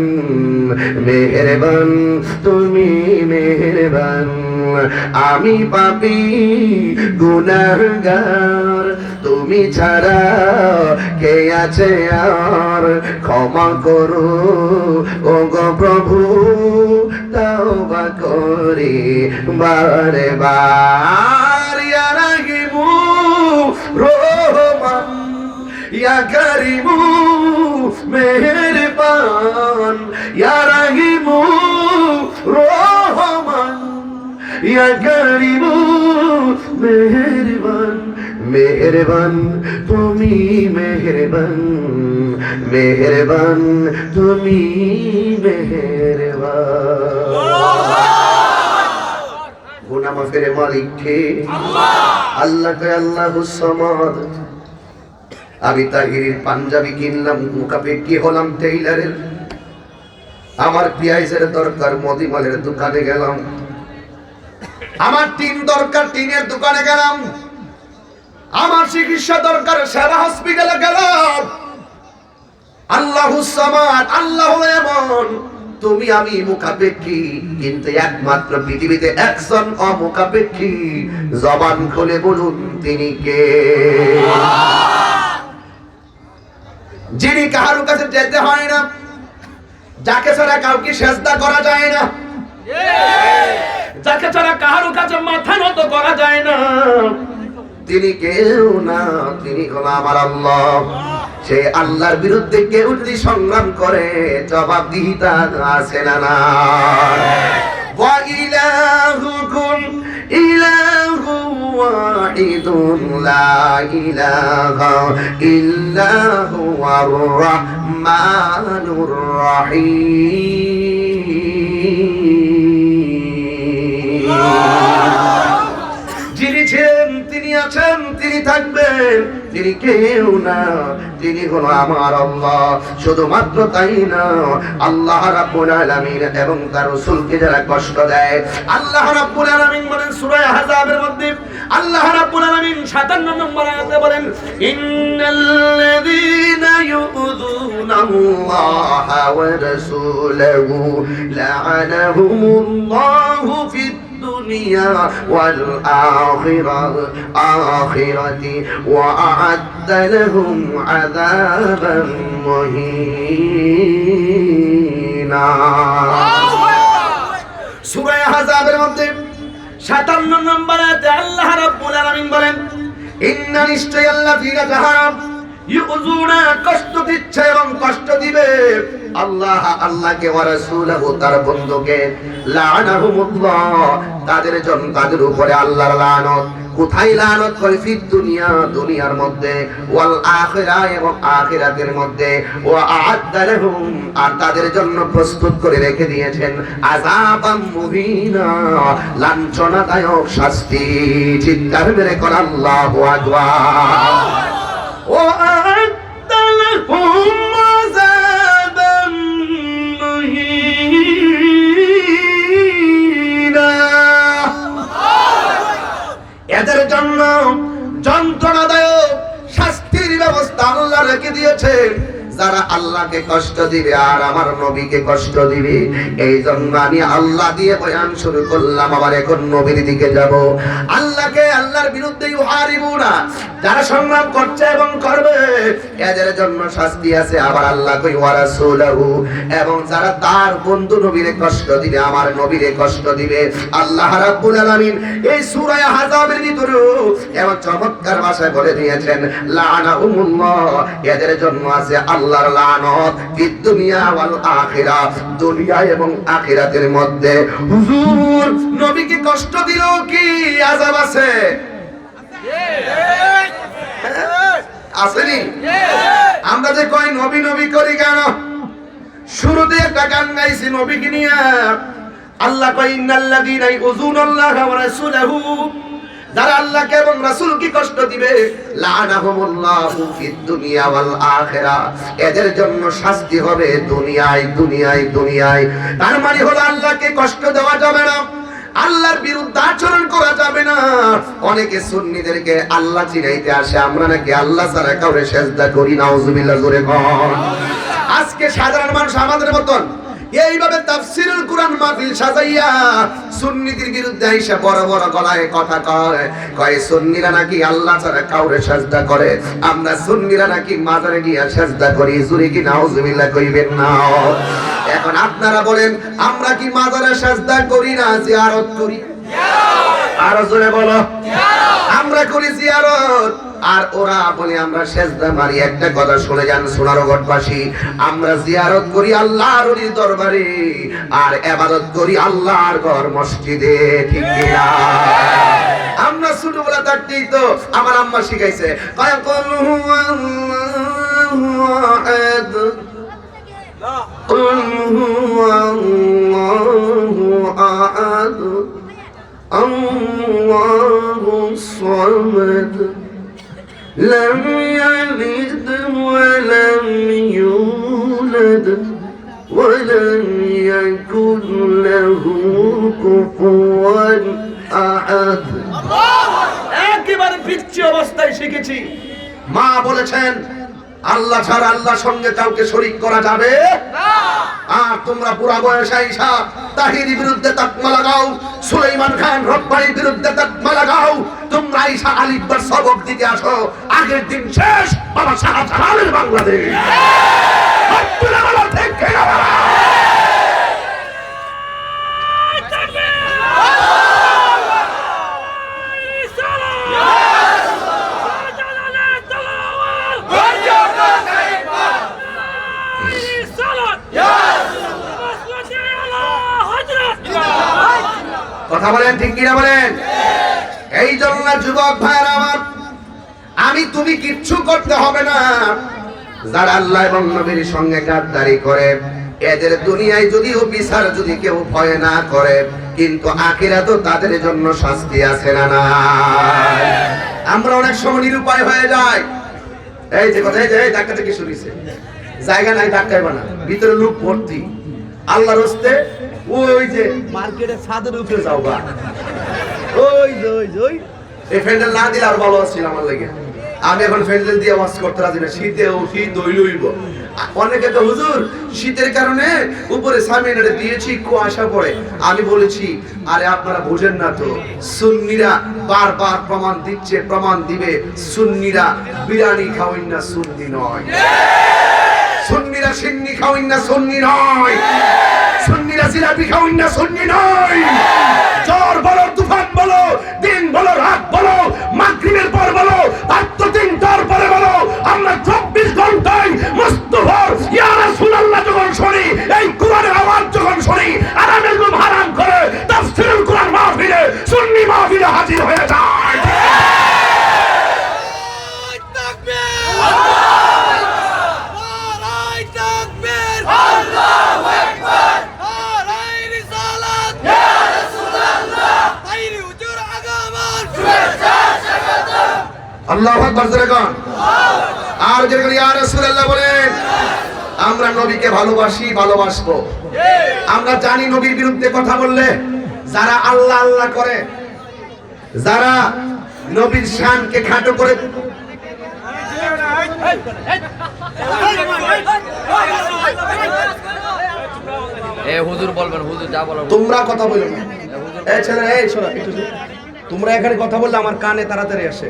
মেহেরবান তুমি মেহেরবান আমি পাপী গুনাহগার তুমি ছাড়া কে আছে আর ক্ষমা করো ও গো প্রভু তাওবা করি বারে বার ইয়া রাহিমু রহমান ইয়া কারিমু মেহেরবান ইয়া রাহিমু রহমান ইয়া কারিমু মেহেরবান মেহেরবান তুমি মেহেরবান মেহেরবান তুমি মেহেরবান গুনাহ মাফের মালিক কে আল্লাহ কে আল্লাহুস সামাদ আমি তাহিরির পাঞ্জাবি কিনলাম মুকাপেক্ষি হলাম টেইলারের আমার পিয়াইজের দরকার মদিমালের দোকানে গেলাম আমার টিন দরকার টিনের দোকানে গেলাম আমার চিকিৎসা দরকার সেরা হসপিটালে গেলাম আল্লাহুস সামাদ আল্লাহ এমন তুমি আমি মুখাপেক্ষী কিন্তু একমাত্র পৃথিবীতে একজন অমুখাপেক্ষী জবান খুলে বলুন তিনি কে যিনি কারো কাছে যেতে হয় না যাকে ছাড়া কাউকে সেজদা করা যায় না যাকে ছাড়া কারো কাছে মাথা নত করা যায় না তিনি কেউ না তিনি হলো আমার আল্লাহ সেই আল্লাহর বিরুদ্ধে কেউ যদি সংগ্রাম করে জবাবদিহিতা আছে না না ওয়া ইলাহুকুম ইলাহু ওয়াহিদুন লা ইলাহা ইল্লা হুয়ার রাহমানুর রহিম যিনি ছিলেন তিনি আছেন তিনি থাকবেন তিনি কেউ না তিনি হলো আমার আল্লাহ শুধুমাত্র তাই না আল্লাহ রাব্বুল আলামিন এবং তার রাসূলকে যারা কষ্ট দেয় আল্লাহ রাব্বুল আলামিন বলেন সূরা আহজাবের মধ্যে আল্লাহ রাব্বুল আলামিন 57 নম্বর আয়াতে বলেন ইন্নাল্লাযীনা ইউযুনাল্লাহা ওয়া রাসূলাহু লা'আনাহুমুল্লাহু ফিদ الدنيا والآخرة وأعد لهم عذابا مهينا সূরা আহজাবের মধ্যে 57 নম্বর আয়াতে আল্লাহ রাব্বুল আলামিন বলেন ইন্না নিশ্চয়াল্লাযীনা যাহারা ইউযুনা কষ্ট দিচ্ছে এবং কষ্ট দিবে আল্লাহ আল্লাহকে ওয়া রাসূলহু তার বন্ধুকে লাআনাহুমুল্লাহ তাদের জন্য তাদের উপরে আল্লাহর লানত কোথায় লানত করে? ফিদ দুনিয়া, দুনিয়ার মধ্যে, ওয়াল আখিরা, এবং আখিরাতের মধ্যে, ওয়া আ'আদ্দা লাহুম, আর তাদের জন্য প্রস্তুত করে রেখে দিয়েছেন আযাবাম মুহিনা, লাঞ্ছনাদায়ক শাস্তি। চিৎকার মেরে কর আল্লাহু আকবার। ওয়া আ'আদ্দা লাহুম আযাবাম মুহিনা, এদের জন্য যন্ত্রণাদায়ক শাস্তির ব্যবস্থা আল্লাহ রেখে দিয়েছেন। যারা আল্লাহকে কষ্ট দিবে আর আমার নবীকে কষ্ট দিবে, এই জন্য আমি আল্লাহ দিয়ে বয়ান শুরু করলাম। আবার এখন নবীর দিকে যাব। আল্লাহকে, আল্লাহর বিরুদ্ধে ইউহারিবুনা, যারা সংগ্রাম করছে এবং করবে, এদের জন্য শাস্তি আছে। আবার আল্লাহ কই ওয়া রাসূলুহু, এবং যারা তার বন্ধু নবীরে কষ্ট দিবে, আমার নবীরে কষ্ট দিবে, আল্লাহ রাব্বুল আলামিন এই সূরা আহজাবের ভিতরে এমন চমৎকার ভাষায় বলে দিয়েছেন লাআনাহুমুল্লাহ, এদের জন্য আছে আল্লাহর লানত ফিদ দুনিয়া ওয়াল আখিরা, দুনিয়া এবং আখিরাতের মধ্যে। হুজুর, নবীকে কষ্ট দিল কি আযাব আছে? আসেনি? আমরা যে কই নবী নবী করি কেন? শুরুতে একটা গান গাইছি নবীকে নিয়ে। আল্লাহ কয় ইন্নাল্লাযীনা ইউযুনাল্লাহা ওয়া রাসূলাহু, যারা আল্লাহকে এবং রাসূলকে কষ্ট দিবে, লাআনাহুমুল্লাহু ফিদ দুনিয়া ওয়াল আখিরা, এদের জন্য শাস্তি হবে দুনিয়ায়, দুনিয়ায়, দুনিয়ায়। তার মানে হলো আল্লাহকে কষ্ট দেওয়া যাবে না, আল্লাহর বিরুদ্ধে আচরণ করা যাবে না। অনেকে সুন্নিদেরকে আল্লাহ চিনাইতে আসে, আমরা নাকি আল্লাহ ছাড়া কাউরে সেজদা করি, নাউজুবিল্লাহ, জোরে বল। আজকে সাধারণ মানুষ আমাদের মতন এইভাবে তাফসীরুল কুরআন মাহফিল সাজাইয়া সুন্নিদের বিরুদ্ধে আইসা বড় বড় গলায় কথা কয় সুন্নিরা নাকি আল্লাহ ছাড়া কাউরে সিজদা করে, আমরা সুন্নিরা নাকি মাজারে গিয়া সিজদা করি। জোরে কি নাউজুবিল্লাহ কইবেন না? এখন আপনারা বলেন, আমরা কি মাজারে সিজদা করি না জিয়ারত করি? আর জোরে বলো। আমরা করি জিয়ারত, আর ওরা বলে আমরা সিজদা মারি। একটা কথা শুনে যান সোনারগড়বাসী, আমরা জিয়ারত করি আল্লাহর ওলি দরবারে, আর ইবাদত করি আল্লাহর ঘর মসজিদে, ঠিক কি না? আমরা ছোটবেলা থাকতেই তো আমার আম্মা শিখাইছে, কুল হুয়াল্লাহু আহাদ, কুল হুয়াল্লাহু আহাদ, আল্লাহুস সামাদ, لم يلد ولم يولد ولم يكن له كفوا أحد। একেবারে পিচ্চি অবস্থায় শিখেছি। মা বলেছেন আল্লাহ ছাড়া আল্লাহর সঙ্গে কাউকে শরীক করা যাবে না। আর তোমরা পুরা বয়স আইসা তাহিরির বিরুদ্ধে তাকমা লাগাও, সুলাইমান খান রব্বানির বিরুদ্ধে তাকমা লাগাও, তোমরা আইসা আলিফবার সবক দিতে আসো। আগের দিন শেষ বাবা শাহজালালের বাংলাদেশ। আব্দুল্লাহ বলা ঠিক কিনা বলা? কথা বলেন ঠিক কিনা বলেন? এই জন্য যুবক ভাইরা আমার, আমি তুমি কিচ্ছু করতে হবে না। যারা আল্লাহ এবং নবীর সঙ্গে গাদ্দারি করে, এদের দুনিয়ায় যদিও বিচার যদি কেউ ভয় না করে, কিন্তু আখিরাতে তাদের জন্য শাস্তি আছে না না? আমরা অনেক সময় নিরুপায় হয়ে যাই। এই যে কথা, এই যে ধাক্কা থেকে শুরুছে, জায়গা নাই ধাক্কাইবা না, ভিতরে লোক ভর্তি। আল্লাহর হস্তে ওই যে মার্কেটের ছাদের উপরে যাও বা ওই যে এই ফ্যান্ডেল না দিলে আর ভালো ছিল আমার লাগে। আমি এখন ফ্যান্ডেল দিয়ে ওয়াশ করতে রাজি না। শীত দইলইব। অনেকে তো হুজুর শীতের কারণে উপরে সামিনারে দিয়েছি, কুয়াশা পড়ে। আমি বলেছি আরে আপনারা বুঝেন না তো, সুন্নিরা বারবার প্রমাণ দিচ্ছে, প্রমাণ দিবে। সুন্নিরা বিরিয়ানি খাওয়াই না, সুন্নি নয়। সুন্নিরা সিন্নি খাওয়াই না, সুন্নি নয়। সুন্নিরা জিলাপি খাওয়াই না, সুন্নি নয়। ঝড় বলো, তুফান বলো, দিন বলো, রাত বলো, মাগরিবের পর বলো, রাত 3টার পরে বলো, আমরা 24 ঘন্টায় মুস্তাফার ইয়া রাসূলুল্লাহ যখন শুনি, এই কোরআনের আওয়াজ যখন শুনি, আরামের ঘুম হারাম করে তাফসীরুল কোরআন মাহফিলে, সুন্নি মাহফিলে হাজির হয়ে যায়। আল্লাহু আকবার জোরে কোন। আর যেরকম ইয়া রাসূলুল্লাহ বলেন, আমরা নবীকে ভালোবাসি, ভালোবাসবো। আমরা জানি নবীর বিরুদ্ধে কথা বললে যারা আল্লাহ আল্লাহ করে, যারা নবীর শানকে খাটো করে, হুজুর বলবেন, হুজুর যা বলার তোমরা কথা বলো না। এই ছেলেরা, এই শোনো একটু, তোমরা এখানে কথা বললে আমার কানে তাড়াতাড়ি আসে,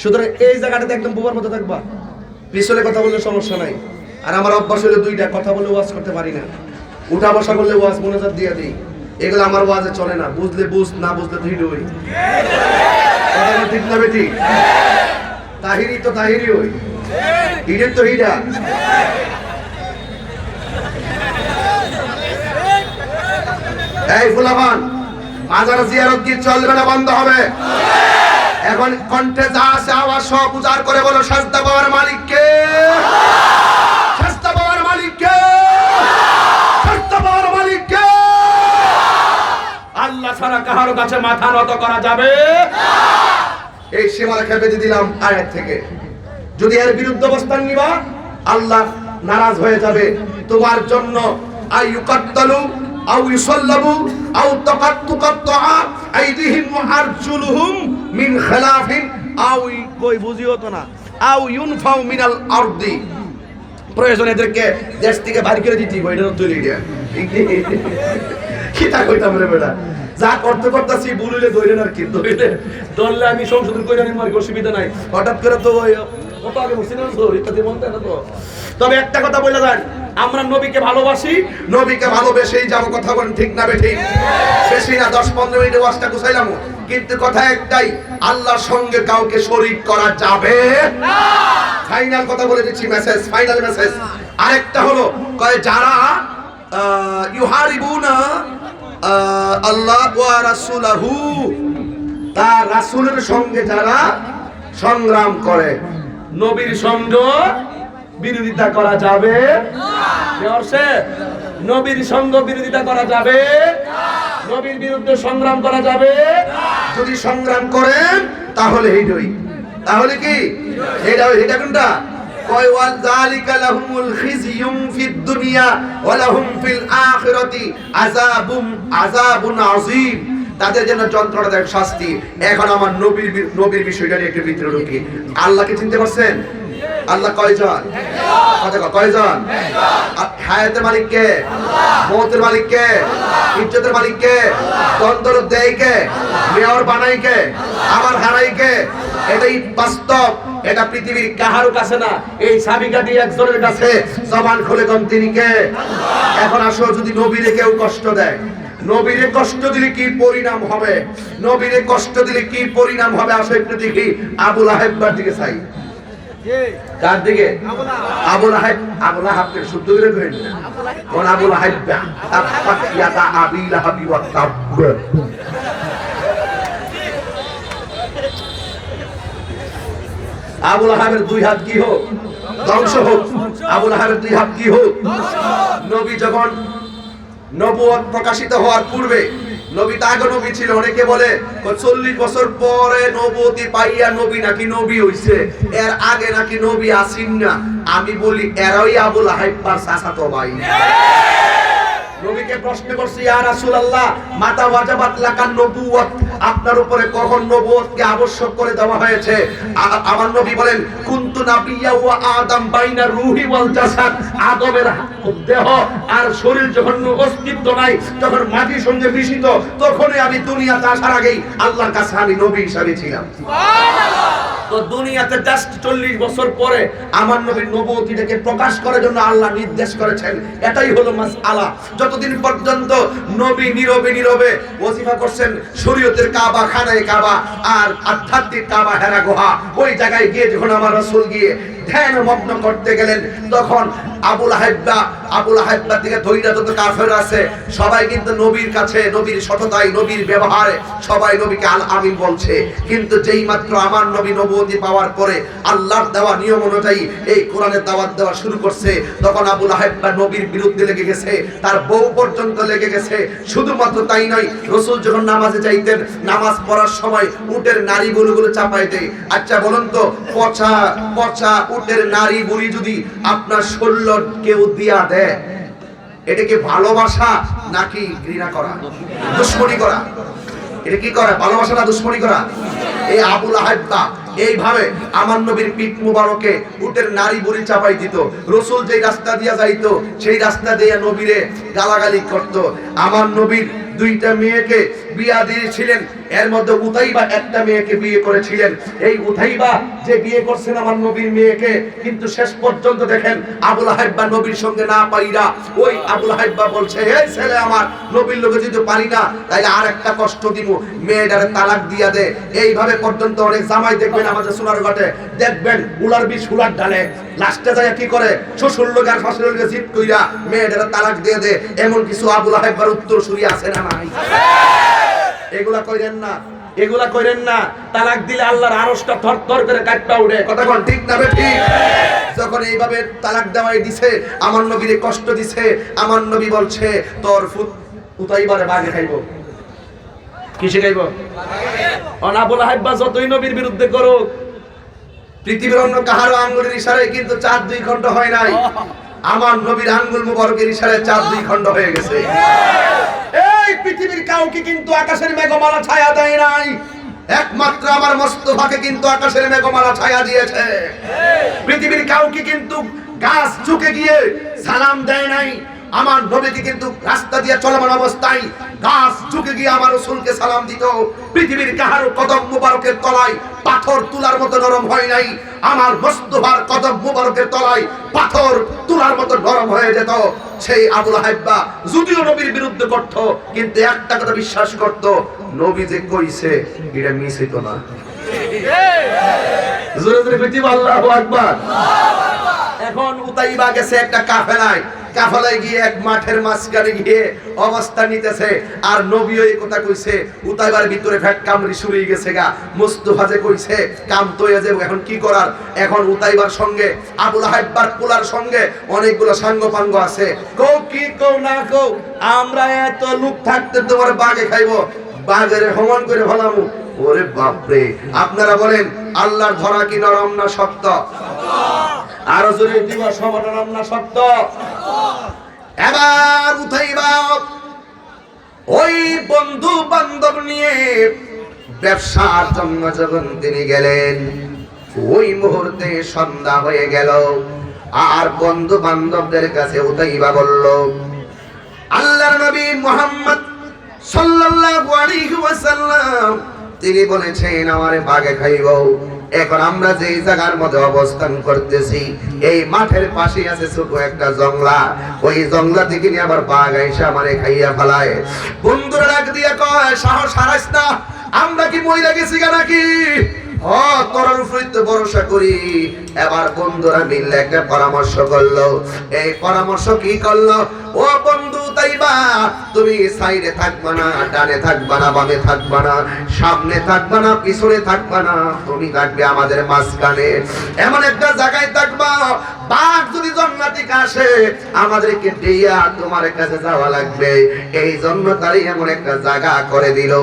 সুতরাং এই জায়গাটাতে একদম বোবার মতো থাকবা। পিছনে কথা বললে সমস্যা নাই। আর আমার অভ্যাস হলো দুইটা, কথা বলে ওয়াজ করতে পারি না, উঠা বসা করলে ওয়াজ মনোযোগ দিয়ে দিই, এগুলো আমার ওয়াজে চলে না। বুঝলে বুঝ, না বুঝলে তো হিডো হই। কথা ঠিক না বেটি? তাহিরি তো তাহিরি হই, হিডের তো হিডা। এই ফুলাবান, মাজার জিয়ারত কি চলবে না, বন্ধ হবে? এখন কণ্ঠে যা আছে আওয়াজ সব উজাড় করে বলো, সাজদা পাওয়ার মালিক কে? সাজদা পাওয়ার মালিক কে? সাজদা পাওয়ার মালিক কে? আল্লাহ ছাড়া কারো কাছে মাথা নত করা যাবে না। এই সীমারেখা বেঁধে দিলাম আয়াত থেকে। যদি এর বিরুদ্ধে অবস্থান নিবা, আল্লাহ নারাজ হয়ে যাবে। তোমার জন্য আইয়ুকাত্তালু আও ইউসাল্লাবু আও তাকাত্তুকাত্তা আইদিহিম ওয়া আরজুলুহুম মিন খিলাফিন আও কই বুঝিও তো না, আও ইউনফাউ মিনাল আরদি, প্রয়োজনে এদেরকে দেশ থেকে বাইরে করে দিতে কই, এটা তুলি দিয়া কি তা কইতাম রে বেটা। যা করতে করতেছি ভুলিলে ধরেন, আর কি ধরিলে ধরলে আমি সংশোধন করে নিব, আর অসুবিধা নাই। হঠাৎ করে তো কত আগে বসে না ধরি তাতে মনটা না তো। তবে একটা কথা বলে যান, আমরা নবীকে ভালোবাসি, নবীকে ভালোবেসেই যাব। কথা বলেন ঠিক না বেঠি? শেষই না 10-15 মিনিটে ওয়াজটা গুছাইলাম, কিন্তু কথা একটাই, আল্লাহর সঙ্গে কাউকে শরীক করা যাবে না। ফাইনাল কথা বলে দিচ্ছি, মেসেজ, ফাইনাল মেসেজ। আরেকটা হলো কয় যারা ইউহারিবুনা আল্লাহ ওয়া রাসূলাহু, তার রাসূলের সঙ্গে যারা সংগ্রাম করে, নবীর সঙ্গে বিরোধিতা করা যাবে না। নবীর সঙ্গে বিরোধিতা করা যাবে না, নবীর বিরুদ্ধে সংগ্রাম করা যাবে না। যদি সংগ্রাম করেন তাহলে হিডই, তাহলে কি এটা কোনটা? কয় ওয়াল যালিকা লাহুমুল খিজিয়ুম ফিদ দুনিয়া ওয়া লাহুম ফিল আখিরাতি আযাবুন আযীম, তাদের জন্য যন্ত্রণাদায়ক শাস্তি। এখন আমার নবীর বিষয়টা নিয়ে একটু ভিতরে ঢুকি। আল্লাহকে চিনতে পারছেন? আল্লাহ কয়জন? কয়জন? হায়াতের মালিক কে? মওতের মালিক কে? ইজ্জতের মালিক কে? দ্বন্দ্ব দেয় কে? মেয়র বানাই কে? আমার হারাই কে? এটাই বাস্তব, এটা পৃথিবীর কাহারও কাছে না, এই সাবিকাটি একজনের কাছে। জবান খুলে কোন তিনি কে? এখন আসো, যদি নবীরে কেউ কষ্ট দেয়, নবীরে কষ্ট দিলে কি পরিণাম হবে? নবীরে কষ্ট দিলে কি পরিণাম হবে? আসো একটু দেখি। আবু লাহাবের দিকে চাই। কার দিকে? আবু লাহাব। আবু লাহাবকে শুদ্ধ করে কইন না, কোন আবু লাহাব? তাব্বাত ইয়াদা আবি লাহাবি ওয়া তাব। আবু লাহাবের দুই হাত কি হোক? ধ্বংস হোক। আবু লাহাবের দুই হাত কি হোক? নবী যখন নবুয়ত প্রকাশিত হওয়ার পূর্বে, নবী তো আগে নবী ছিল। অনেকে বলে 40 বছর পরে নবুয়তি পাইয়া নবী নাকি নবী হইছে, এর আগে নাকি নবী আসিন না। আমি বলি এরাই আবু লাহাব পার চাচাতো ভাই। নবীকে প্রশ্ন করছে, ইয়া রাসূলুল্লাহ মাতা ওয়াজাবাত লাকান নবুয়ত, আপনার উপরে কখন নবুয়তকে আবশ্যক করে দেওয়া হয়েছে? আমার নবী বলেন, কুনতু নাবিয়্যা ওয়া আদম বাইনা রূহি ওয়াল জাসাদ, আদমের দেহ আর শরীর যখন অস্তিত্ব নাই, যখন মাটির সঙ্গে মিশিত, তখনই আমি দুনিয়াতে আসার আগেই আল্লাহর কাছে আমি নবী হিসাবে ছিলাম। সুবহানাল্লাহ। তো দুনিয়াতে জাস্ট 40 বছর পরে আমার নবীর নবুয়তিটাকে প্রকাশ করার জন্য আল্লাহ নির্দেশ করেছেন। এটাই হলো মাসআলা। যতদিন পর্যন্ত নবী নীরবে নীরবে ওয়াজিফা করছেন, শরীয়তের কাবা, খানায়ে কাবা আর আধ্যাত্মিক কাবা হেরা গুহা, ওই জায়গায় গিয়ে যখন আমার রাসূল গিয়ে ধ্যান মগ্ন করতে গেলেন, তখন আবুল হাইব্বা থেকে ধৈর্য যত কাফের আছে সবাই কিন্তু নবীর কাছে, নবীর সততায়, নবীর ব্যবহারে সবাই নবীকে আল আমিন বলছে। কিন্তু যেই মাত্র আমার নবী নবুয়তি পাওয়ার পরে আল্লাহর দেওয়া নিয়ম অনুযায়ী এই কোরআনের দাওয়াত দেওয়া শুরু করছে, তখন আবুল হাইব্বা নবীর বিরুদ্ধে লেগে গেছে, তার বউ পর্যন্ত লেগে গেছে। শুধুমাত্র তাই নয়, রাসূল যখন নামাজে যাইতেন, নামাজ পড়ার সময় উটের নারী বুড়িগুলো চাপাই দেয়। আচ্ছা বলুন তো, পচা পচা উটের নারী বুড়ি যদি আপনার শরীর কেউ দিয়া দেয়, এটা কি ভালোবাসা নাকি ঘৃণা করা, দুশ্মনী করা? এটা কি করা, ভালোবাসা না দুশ্মনী করা? এই আবুল হাইব্বা এইভাবে আমার নবীর পিঠ মুবারকে উটের নারী বুড়ি চাপাই দিত। রাসূল যেই রাস্তা দিয়া যাইতো সেই রাস্তা দিয়ে নবীরে গালাগালি করত। আমার নবীর দুইটা মেয়েকে বিয়া দিয়েছিলেন, এর মধ্যে উতাইবা একটা মেয়েকে বিয়ে করেছিলেন। এই উতাইবা যে বিয়ে করছেন আমার নবীর মেয়েকে, কিন্তু শেষ পর্যন্ত দেখেন আবুল হাইব্বা নবীর সঙ্গে না পাইরা ওই আবুল হাইব্বা বলছে, এই ছেলে আমার নবীর লোকে যদি পারি না তাইলে আর একটা কষ্ট দিব, মেয়েটারে তালাক দিয়া দে। এইভাবে পর্যন্ত অনেক জামাই দেখবেন আমাদের সোনার ঘাটে, দেখবেন উলার বিষ উলার ডালে, লাস্টে যায় কি করে, শ্বশুর লোক আর শাশুড়ির লোকে জিত কইরা মেয়েটারে তালাক দিয়ে দে। এমন কিছু আবুল হাইব্বার উত্তর সুরি আছে না নাই? এগুলা কইরেন না, এগুলা কইরেন না। তালাক দিলে আল্লাহর আরশটা থরথর করে কাঁপা উঠে। কথা কোন ঠিক না ঠিক? যখন এইভাবে তালাক দেওয়াই দিছে, আমার নবীরে কষ্ট দিছে, আমার নবী বলছে তোর ফুত উতাইবারে বাগে খাইবো। কিসে খাইবো? আবুল হাইব্বা যতই নবীর বিরুদ্ধে করুক, পৃথিবীর অন্য কাহারও আঙ্গুলের ইশারায় কিন্তু 4-2 খণ্ড হয় নাই। আমার নবীর আঙ্গুল মুবারকের ইশারায় 4-2 খণ্ড হয়ে গেছে। এই পৃথিবীর কাউকে কিন্তু আকাশের মেঘমালা ছায়া দেয় নাই, একমাত্র আমার মোস্তফাকে কিন্তু আকাশের মেঘমালা ছায়া দিয়েছে। পৃথিবীর কাউকে কিন্তু গাছ ঝুঁকে গিয়ে সালাম দেয় নাই, আমার নবীকে কিন্তু রাস্তা দিয়ে চলমান অবস্থায় গাছ ঝুঁকে গিয়ে আমার রাসূলকে সালাম দিত। পৃথিবীর কাহারও কদম মুবারকের তলায় পাথর তুলার মতো নরম হয় নাই, আমার মুস্তাফার কদম মুবারকের তলায় পাথর তুলার মতো নরম হয়ে যেত। সেই আবুল হাইব্বা যদিও নবীর বিরুদ্ধে করত, কিন্তু একটা কথা বিশ্বাস করত, নবী যে কইছে এটা মিস হইতো না। জোরে জোরে কইতে আল্লাহু আকবার। এখন উতাইবা গেছে একটা কাফেলায়, কাফেলায় গিয়ে এক মাঠের মাঝখানে গিয়ে অবস্থান নিতেছে, আর নবী এই কথা কইছে, উতাইবার ভিতরে ফ্যাট কামড়ি শুরু হয়ে গেছে গা। মুস্তাফা যে কইছে কাম তো হয়ে যাবে, এখন কি করার? এখন উতাইবার সঙ্গে আবুল হাইব্বার পোলার সঙ্গে অনেকগুলো সাঙ্গপাঙ্গ আছে। কও কি কও না কও, আমরা এত লোক থাকতে তোমার বাগে খাইবো, বাগের হমন করে ফলামু। ওরে বাপরে, আপনারা বলেন আল্লাহর ধরা কি নরম না শক্ত? আরো জোরে দিবা, সমান নরম না শক্ত? এবার উঠাইবা ওই বন্ধু বান্ধব নিয়ে ব্যবসার জন্য যখন তিনি গেলেন, ওই মুহূর্তে সন্ধ্যা হয়ে গেল। আর বন্ধু বান্ধবদের কাছে উঠাইবা বলল, আল্লাহর নবী মুহাম্মদ সাল্লাল্লাহু আলাইহি ওয়াসাল্লাম তিনি বলেছেন আমারে বাগে খাইব। এখন আমরা যেই জায়গার মধ্যে অবস্থান করতেছি, এই মাঠের পাশে আছে ছোট একটা জংলা, ওই জংলা থেকে নিয়ে আবার বাঘ এসে আমারে খাইয়া ফেলায়। বন্ধুরা ডাক দিয়া কয়, সাহস হারাইস না, আমরা কি মইরা গেছি নাকি? তোর উপরই তো ভরসা করি। এবার বন্ধুরা মিলে একটা পরামর্শ করলো। এই পরামর্শ কি করলো? ও বন্ধু তাইবা, তুমি সাইডে থাকবা না, ডানে থাকবা না, বামে থাকবা না, সামনে থাকবা না, পিছনে থাকবা না, তুমি থাকবে আমাদের মাঝখানে। এমন একটা জায়গায় থাকবা, বাঘ যদি জঙ্গলা থেকে আসে আমাদেরকে দিয়া তোমার কাছে যাওয়া লাগবে। এই জন্য তারই এমন একটা জায়গা করে দিল,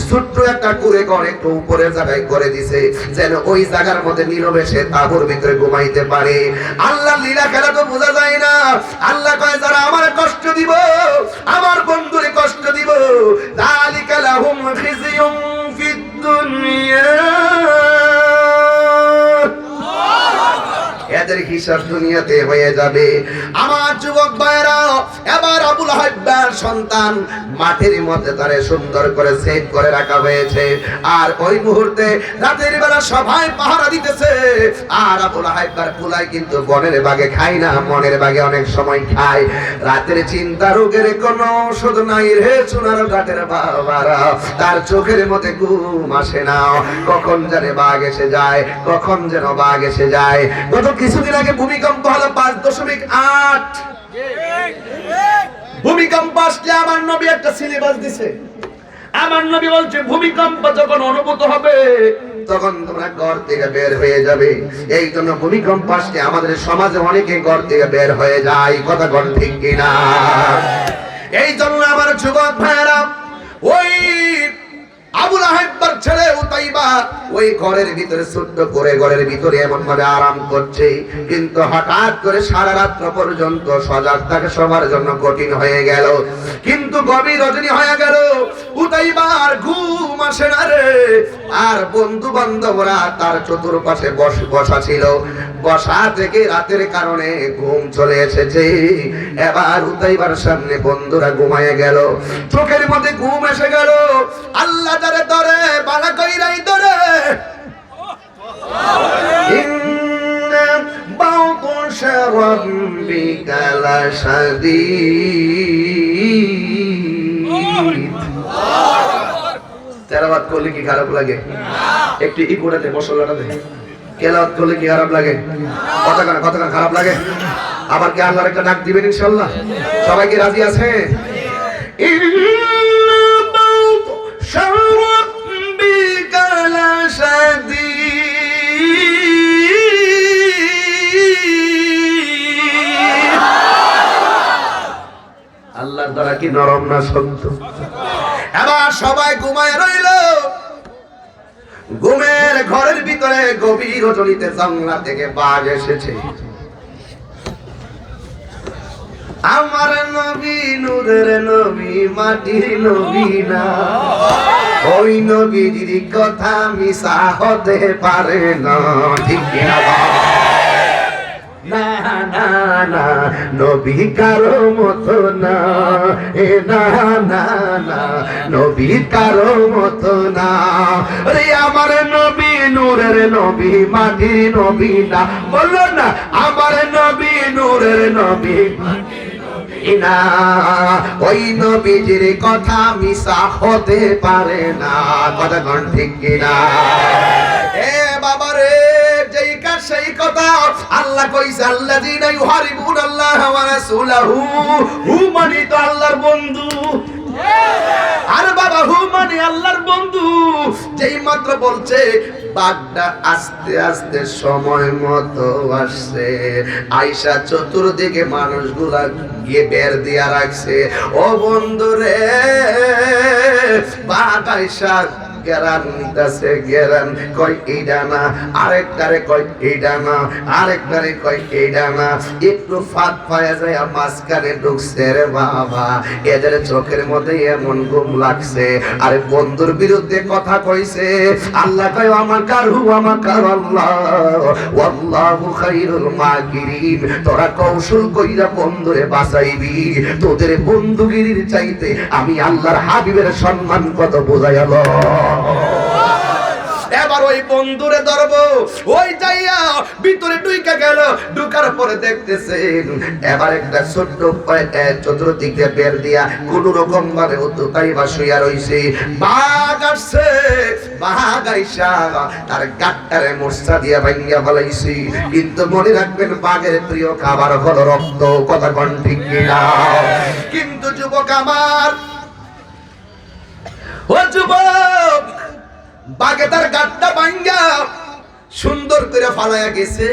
ছোট্ট একটা কুড়ে করে একটু উপরের জায়গায় করে দিছে, যেন ওই জায়গার মধ্যে নীরবে সে তাঁবুর ভিতরে ঘুমাইতে পারে। আল্লাহ লীলা খেলা তো বোঝা যায় না। আল্লাহ কয়, যারা আমার কষ্ট দিব, আমার বন্ধুরে কষ্ট দিব, যালিকা লাহুম খিজিয়ুম ফিদ দুনিয়া, এদের হিসাব দুনিয়াতে হয়ে যাবে। আমার যুবক ভাইরা, এবার আবুল হাইব্বার সন্তান মাঠের মধ্যে তারে সুন্দর করে সেট করে রাখা হয়েছে। আর ওই মুহূর্তে রাতের বেলা সবাই পাহারা দিতেছে। আর আবুল হাইব্বার কুলাই কিন্তু বনের বাগে খায় না, মনের বাগে অনেক সময় খায়। রাতের চিন্তা রোগের কোনো ওষুধ নাই রে সোনার ঘাটের বাবারা, তার চোখের মধ্যে ঘুম আসে না। কখন যেন বাঘ এসে যায়, কখন যেন বাঘ এসে যায়। গত কিছুদিন আগে ভূমিকম্প হলো 5.8। ভূমিকম্প আসলে আমার নবী একটা সিলেবাস দিছে। আমার নবী বলছে ভূমিকম্প যখন অনুভূত হবে তখন তোমরা ঘর থেকে বের হয়ে যাবে। এই জন্য ভূমিকম্প আসলে আমাদের সমাজে অনেকে ঘর থেকে বের হয়ে যায়, কথা কোন ঠিক কিনা? এই জন্য আমার যুবক ভাইরা, ওই আবুল হাইব্বার ছেলে উতাইবা ওই ঘরের ভিতরে ছোট্ট করে ঘরের ভিতরে এমন ভাবে আরাম করছে, কিন্তু হঠাৎ করে সারা রাত্র পর্যন্ত সজাগ থাকা সবার জন্য কঠিন হয়ে গেল। কিন্তু গভীর রজনী হয়ে গেল, উতাইবার ঘুম আসে না রে। আর বন্ধু বান্ধবরা তার চতুর্পাশে বসা ছিল, বসা থেকে রাতের কারণে ঘুম চলে এসেছে। এবার উতাইবার সামনে বন্ধুরা ঘুমায় গেল, চোখের মধ্যে ঘুম এসে গেল। আল্লাহ যারে ধরে বালা কইরাই ধরে। ইন্না বাউতুশা রাব্বিকা লাশাদীদ। তেলাওয়াত করলে কি খারাপ লাগে? একটু ইকোটাতে মশলাটা দে। তেলাওয়াত করলে কি খারাপ লাগে? কতক্ষণ খারাপ লাগে? আবার কি আল্লাহর একটা ডাক দিবেন ইনশাআল্লাহ? সবাই কি রাজি আছে? আল্লাহর দ্বারা কি নরম না শক্ত? এবার সবাই ঘুমায় রইল। ঘুমের ঘরের ভিতরে গভীর রজনীতে জানলা থেকে বাঘ এসেছে। আমার নবী নূরের নবী, মাটির নবী না। ওই নবীর কথা মিছা হতে পারে না, ঠিক কিনা? না না না, নবী কারো মতো না। এ না না না, নবী কারো মতো না। রে আমার নবী নূরের নবী, মাটির নবী না। বললো না আমার নবী নূরের নবী না। ওই নবীজির কথা মিছা হতে পারে না, কথা কোন ঠিক কিনা? এ বাবা রে, যেই কাজ সেই কথা। আল্লাহ কইছে আল্লাযীনা ইউহারিবুনাল্লাহ ওয়া রাসূলাহু, হু মানে তো আল্লাহর বন্ধু। আরে বাবা, হু মানে আল্লাহর বন্ধু। যেই মাত্র বলছে বাঘটা আস্তে আস্তে সময় মতো আসছে, আয়সা চতুর্দিকে মানুষগুলা গিয়ে বের দিয়া রাখছে। ও বন্ধু রে, বাঘ আয়সা গেরান নিতাছে, গেরান কয় এইটা না, আরেকটারে কয় এইটা না, আরেকটারে কয় এইটা না। একটু ফাঁক পাওয়া যায় আর মাঝখানে ঢুকছে রে বাবা। এদের চোখের মধ্যে এমন ঘুম লাগছে। আরে বন্ধুর বিরুদ্ধে কথা কইছে। আল্লাহ কয় আমাকার আল্লাহ ওয়াল্লাহু খায়রুল মাকিরিন। তোরা কৌশল কইরা বন্ধুরে বাঁচাইবি। তোদের বন্ধুগিরির চাইতে আমি আল্লাহর হাবিবের সম্মান কত বোঝাইল। এবার ওই বন্ধুরে ধরবো, ওই যাইয়া ভিতরে ঢুইকা গেল। ঢুকার পরে দেখতেছেন এবার একটা ছোট্ট চতুর্দিক দিয়ে বের দিয়া কোন রকম ভাবে উতাইবা শুইয়া রইছে। বাঘ আসছে, বাঘ আইসা তার গাটটারে মোর্চা দিয়া ভাঙ্গিয়া ফেলাইছে। কিন্তু মনে রাখবেন বাঘের প্রিয় খাবার হলো রক্ত, কথা কোন ঠিক কিনা? কিন্তু যুবক আমার, ও যুবক, বাঘে তার গাটটা ভাঙ্গা সুন্দর করে ফালাইয়া গেছে।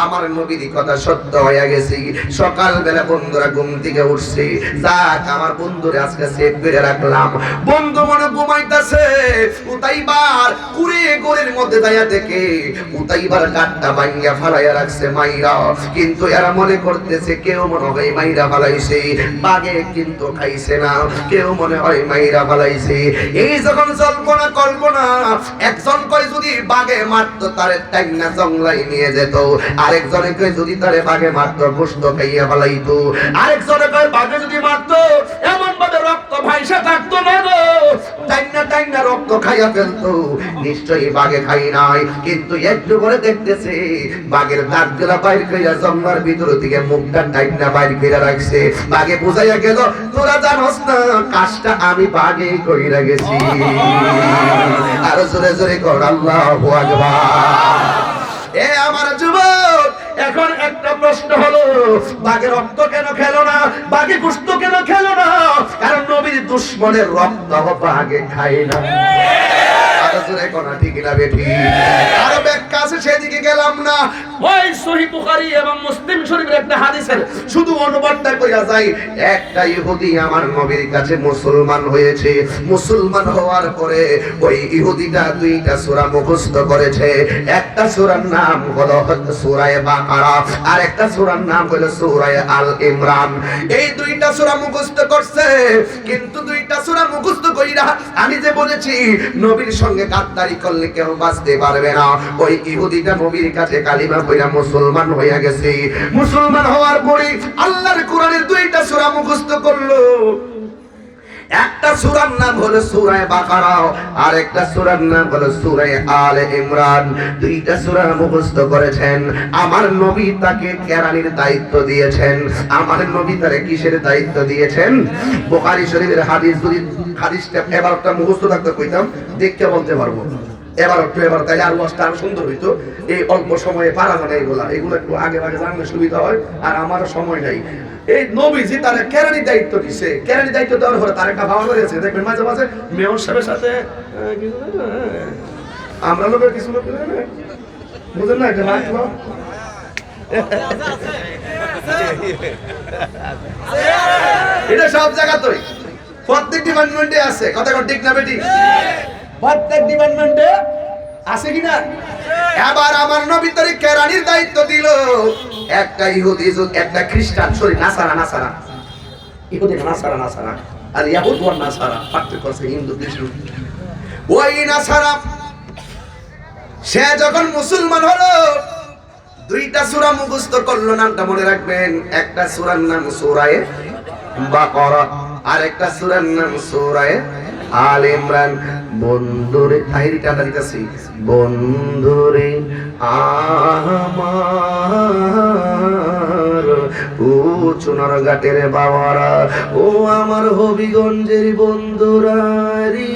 আমার নবীর কথা সত্য হইয়া গেছে। সকাল বেলা বন্ধুরা ঘুম থেকে উঠছে, যাক আমার বন্ধুরে আজকে সেট করে রাখলাম। বন্ধু মনে ঘুমাইতেছে, উতাইবার কুড়ে গোরের মধ্যে দাইয়া দেখে উতাইবার গাটটা ভাঙ্গা ফালাইয়া রাখছে মাইরা। কিন্তু এরা মনে করতেছে কেউ মনে হয় মাইরা ফালাইছে, বাঘে কিন্তু খাইছে না, কেউ মনে হয় মাইরা ফালাইছে। এই যখন কল্পনা একজন কয় যদি বাঘে মারতো তারে টাইনা জংলাই নিয়ে যেত, আরেকজনে কয় যদি তারে বাঘে মারতো গোশত খাইয়া ফেলাইতো, আরেকজনে কয় বাঘে যদি মারতো এমন ভাবে রক্ত ভাইসা থাকতো না গো, টাইনা টাইনা রক্ত খাইয়া ফেলতো। নিশ্চয়ই বাঘে খাই নাই, কিন্তু একটু করে দেখতেছে বাঘের দাঁতগুলা বাইর কইরা জঙ্গলার ভিতর থেকে মুখটা টাইনা বাইর কইরা রাখছে। বাঘে বুঝাইয়া গেল তোরা জানোস না কাজটা আমি বাঘে কইরা গেছি। আর জোরে জোরে কর আল্লাহু আকবার। এ আমার যুবক, এখন একটা প্রশ্ন হলো, বাঘের রক্ত কেন খেলো না, বাঘে গোশত কেন খেলো না? কারণ নবীর দুশমনের রক্ত বাঘে খায় না। আরো ব্যাখ্যা আছে, সেদিকে গেলাম না। ওই সহিহ বুখারী এবং মুসলিম শরীফের একটা হাদিসের শুধু অনুবাদটা কইরা যায়। একটা ইহুদি আমার নবীর কাছে মুসলমান হয়েছে, মুসলমান হওয়ার পরে ওই ইহুদিটা দুইটা সূরা মুখস্থ করেছে। একটা সূরার নাম হলো সূরা বাকারা, আর একটা সূরার নাম হলো সূরা আল ইমরান। এই দুইটা সূরা মুখস্থ করছে, কিন্তু দুইটা সূরা মুখস্থ কইরা আমি যে বলেছি নবীর সঙ্গে গাদ্দারি করলে কেউ বাঁচতে পারবে না, ওই ইহুদিটা নবীর কাছে কালিমা পড়া মুসলমান হইয়া গেছে। মুসলমান হওয়ার পরে আল্লাহর কোরআনের দুইটা সূরা মুখস্থ করলো। একটা সূরার নাম হলো সূরা বাকারা, আর একটা সূরার নাম হলো সূরা আলে ইমরান। দুইটা সূরা মুখস্থ করেছেন। আমার নবী তাকে কেরানির দায়িত্ব দিয়েছেন। আমার নবী তারে কিসের দায়িত্ব দিয়েছেন? বুখারী শরীফের হাদিস, যদি হাদিসটা এবারটা মুখস্থ থাকতে কইতাম দেখতে বলতে পারবো। এবার তাইলে আরো আরো সুন্দর হইতো। এই অল্প সময়ে পারা যায় না, এগুলো একটু আগে আগে জানলে সুবিধা হয়, আর আমার সময় নাই। এই নবীজি তার কেরানি দায়িত্ব দিছে, কেরানি দায়িত্ব দেওয়ার পরে তার একটা ভালো হয়েছে। দেখবেন মাঝে মাঝে মেয়র সাহেবের সাথে আমরা লোকের কিছু লোক বুঝেন না, এটা রাখলো এটা সব জায়গাতেই প্রত্যেক ডিপার্টমেন্টে আছে। কথা ঠিক না বেটি? প্রত্যেক ডিপার্টমেন্টে আছে কিনা? এবার আমার নবী তারে কেরানির দায়িত্ব দিল। একটা ইহুদি, একটা খ্রিস্টান, সরি নাসারা, নাসারা ইহুদি নাসারা, নাসারা আর ইয়াহুদ ওয়ান নাসারা, পার্থক্য আছে হিন্দু কৃষ্ণ। ওই নাসারা সে যখন মুসলমান হলো, দুইটা সূরা মুখস্থ করলো। নামটা মনে রাখবেন, একটা সূরার নাম সূরা বাকারা, আর একটা সূরার নাম সূরা আল ইমরান। বন্ধুরে তাহিরি টাটা দিতেছি, বন্ধুরে আমার ও চুনার ঘাটের বাবারা, ও আমার হবিগঞ্জের বন্ধুরা রে।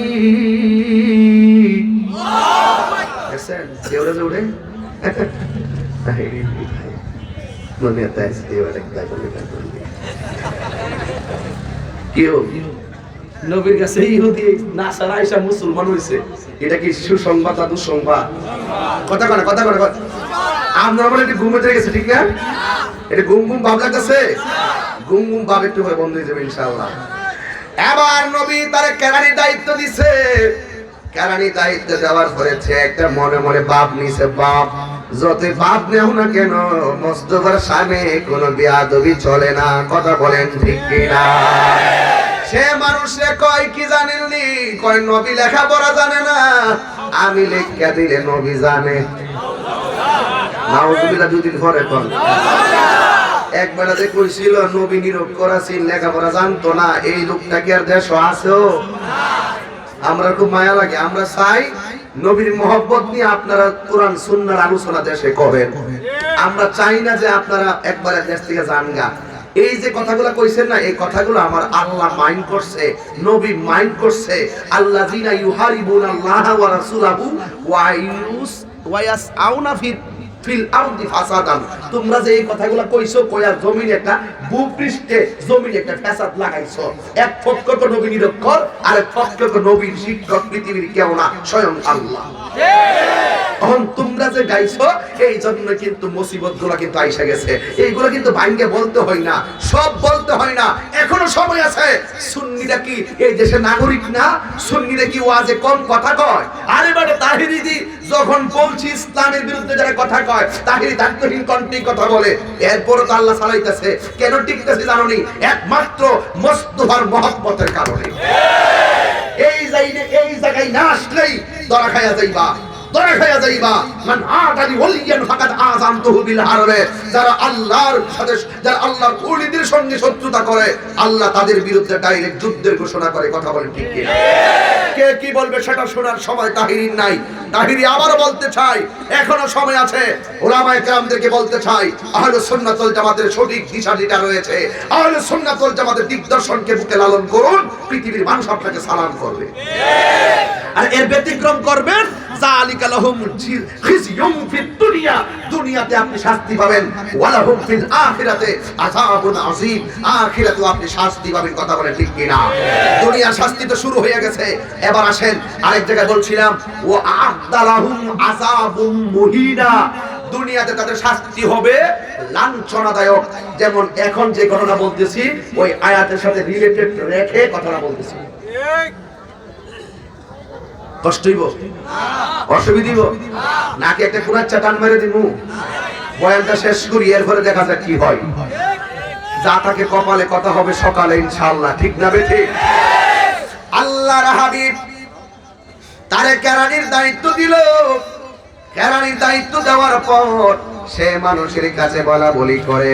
দেখছেন দেওরা জোরে মনে আছে দেওরা একটা বলে কেউ নবীর কাছে ইহুদি নাসারা আয়েশা মুসলমান হইছে। এটা কি সুসংবাদ না দুঃসংবাদ? কথা কয় না, কথা কয় না। আমরা বলে এটা ঘুমে চলে গেছে, ঠিক না? এটা ঘুম ঘুম ভাব লাগতেছে, ঘুম ঘুম ভাব একটু পরে বন্ধ হয়ে যাবে ইনশাআল্লাহ। এবার নবী তার কেরানি দায়িত্ব দিছে। কেরানি দায়িত্ব দেওয়ার পরে সে একটা মনে মনে বাপ নিছে। বাপ যতই বাপ নেও না কেন, মোস্তফার সামনে কোনো বেয়াদবি চলে না। কথা বলেন ঠিক কিনা? সে মানুষে কয় কি জানেননি, কয় নবী লেখাপড়া জানে না, আমি লেখা দিলে নবী জানে। নাউজুবিল্লাহ, দুদিন পরে কোন একবার যে কইছিল নবী নিরোগ করাছি, লেখাপড়া জানতো না, এই লোকটা কি আর দেশ আছেও? আমরা খুব মায়া লাগে, আমরা চাই নবীর মহব্বত নিয়ে আপনারা কোরআন সুন্নাহর আলোচনা দেশে করেন। আমরা চাই না যে আপনারা একবার দেশ থেকে যান গা। এই যে কথাগুলো কইছেন না, এই কথাগুলো আমার আল্লাহ মাইন্ড করছে, নবী মাইন্ড করছে। আল্লাযিনা ইউহারিবুনাল্লাহ ওয়া রাসূলাহু ওয়া ইয়াসআউনা ফিল আরদি ফাসাদান। তোমরা যে এই কথাগুলো কইছো, কইয়া জমিনে একটা ভূপৃষ্ঠে জমিনে একটা ফাসাদ লাগাইছো। এক পক্ষকে নবী নিরক্ষর, আর এক পক্ষকে নবীর শিক্ষক পৃথিবীর কেউ না, স্বয়ং আল্লাহ। এখন তোমরা যে গাইছো, এই জন্য কিন্তু মুসিবত গুলা কিন্তু আইসা গেছে। এইগুলো কিন্তু ভাঙ্গে বলতে হয় না, সব বলতে হয় না, এখনো সময় আছে। সুন্নিরা কি এই দেশের নাগরিক না? সুন্নিরা কি ওয়াজে কম কথা কয়? আরে বাবা তাহিরি দি যখন বলছি ইসলামের বিরুদ্ধে যারা কথা কয়, তাহিরি দায়িত্বহীন কণ্ঠে কথা বলে, এরপরও তো আল্লাহ চালাইতেছে। কেন টিকতেছে জানো নি? একমাত্র মুস্তাফার মহব্বতের কারণে। এই জায়গায় না আসলেই ধরা খায়া যাইবা। ধরে খায়া যাইবা। মান আতানি ওয়ালিয়ান ফাকাদ আযামতুহু বিল হারবে। যারা আল্লাহর সাথে, যারা আল্লাহর ওলিদের সঙ্গে শত্রুতা করে, আল্লাহ তাদের বিরুদ্ধে ডাইরেক্ট যুদ্ধের ঘোষণা করে। কথা বলেন ঠিক কি? কে কি বলবে সেটা শোনার সময় তাহিরির নাই। তাহিরি আবারও বলতে চাই, এখনো সময় আছে। উলামায়ে কেরামদেরকে বলতে চাই, আহলুস সুন্নাত ওয়াল জামাতের সঠিক দিশা যেটা রয়েছে, আহলুস সুন্নাত ওয়াল জামাতের দিগদর্শনকে বুকে লালন করুন, পৃথিবীর মানুষ আপনাকে সালাম করবে। আর এর ব্যতিক্রম করবেন, যালিকা লাহুম খিজিয়ুম ফিদ দুনিয়া, দুনিয়াতে আপনি শাস্তি পাবেন, ওয়া লাহুম ফিল আখিরাতে আযাবুন আযীম, আখিরাতেও আপনি শাস্তি পাবেন। কথা বলেন ঠিক কি না? দুনিয়ার শাস্তি তো শুরু হয়ে গেছে। এবার আসেন আরেক জায়গায় বলছিলাম, ওয়া আ'আদ্দা লাহুম আযাবুম মুহিনা, দুনিয়াতে তাদের শাস্তি হবে লাঞ্ছনাদায়ক। যেমন এখন যে ঘটনা বলতেছি, ওই আয়াতের সাথে রিলেটেড রেখে কথাটা বলতেছি। কষ্ট হইব? অসুবিধা হইব? নাকি একটা কুড়ার চাটান মেরে দিব? বয়ানটা শেষ করি, এরপরে দেখা যাক কি হয়। যা তাকে কপালে কথা হবে সকালে ইনশাআল্লাহ। ঠিক না বেঠিক? আল্লাহর হাবিব তারে কেরানির দায়িত্ব দিল। কেরানির দায়িত্ব দেওয়ার পর সে মানুষের কাছে বলা বলি করে,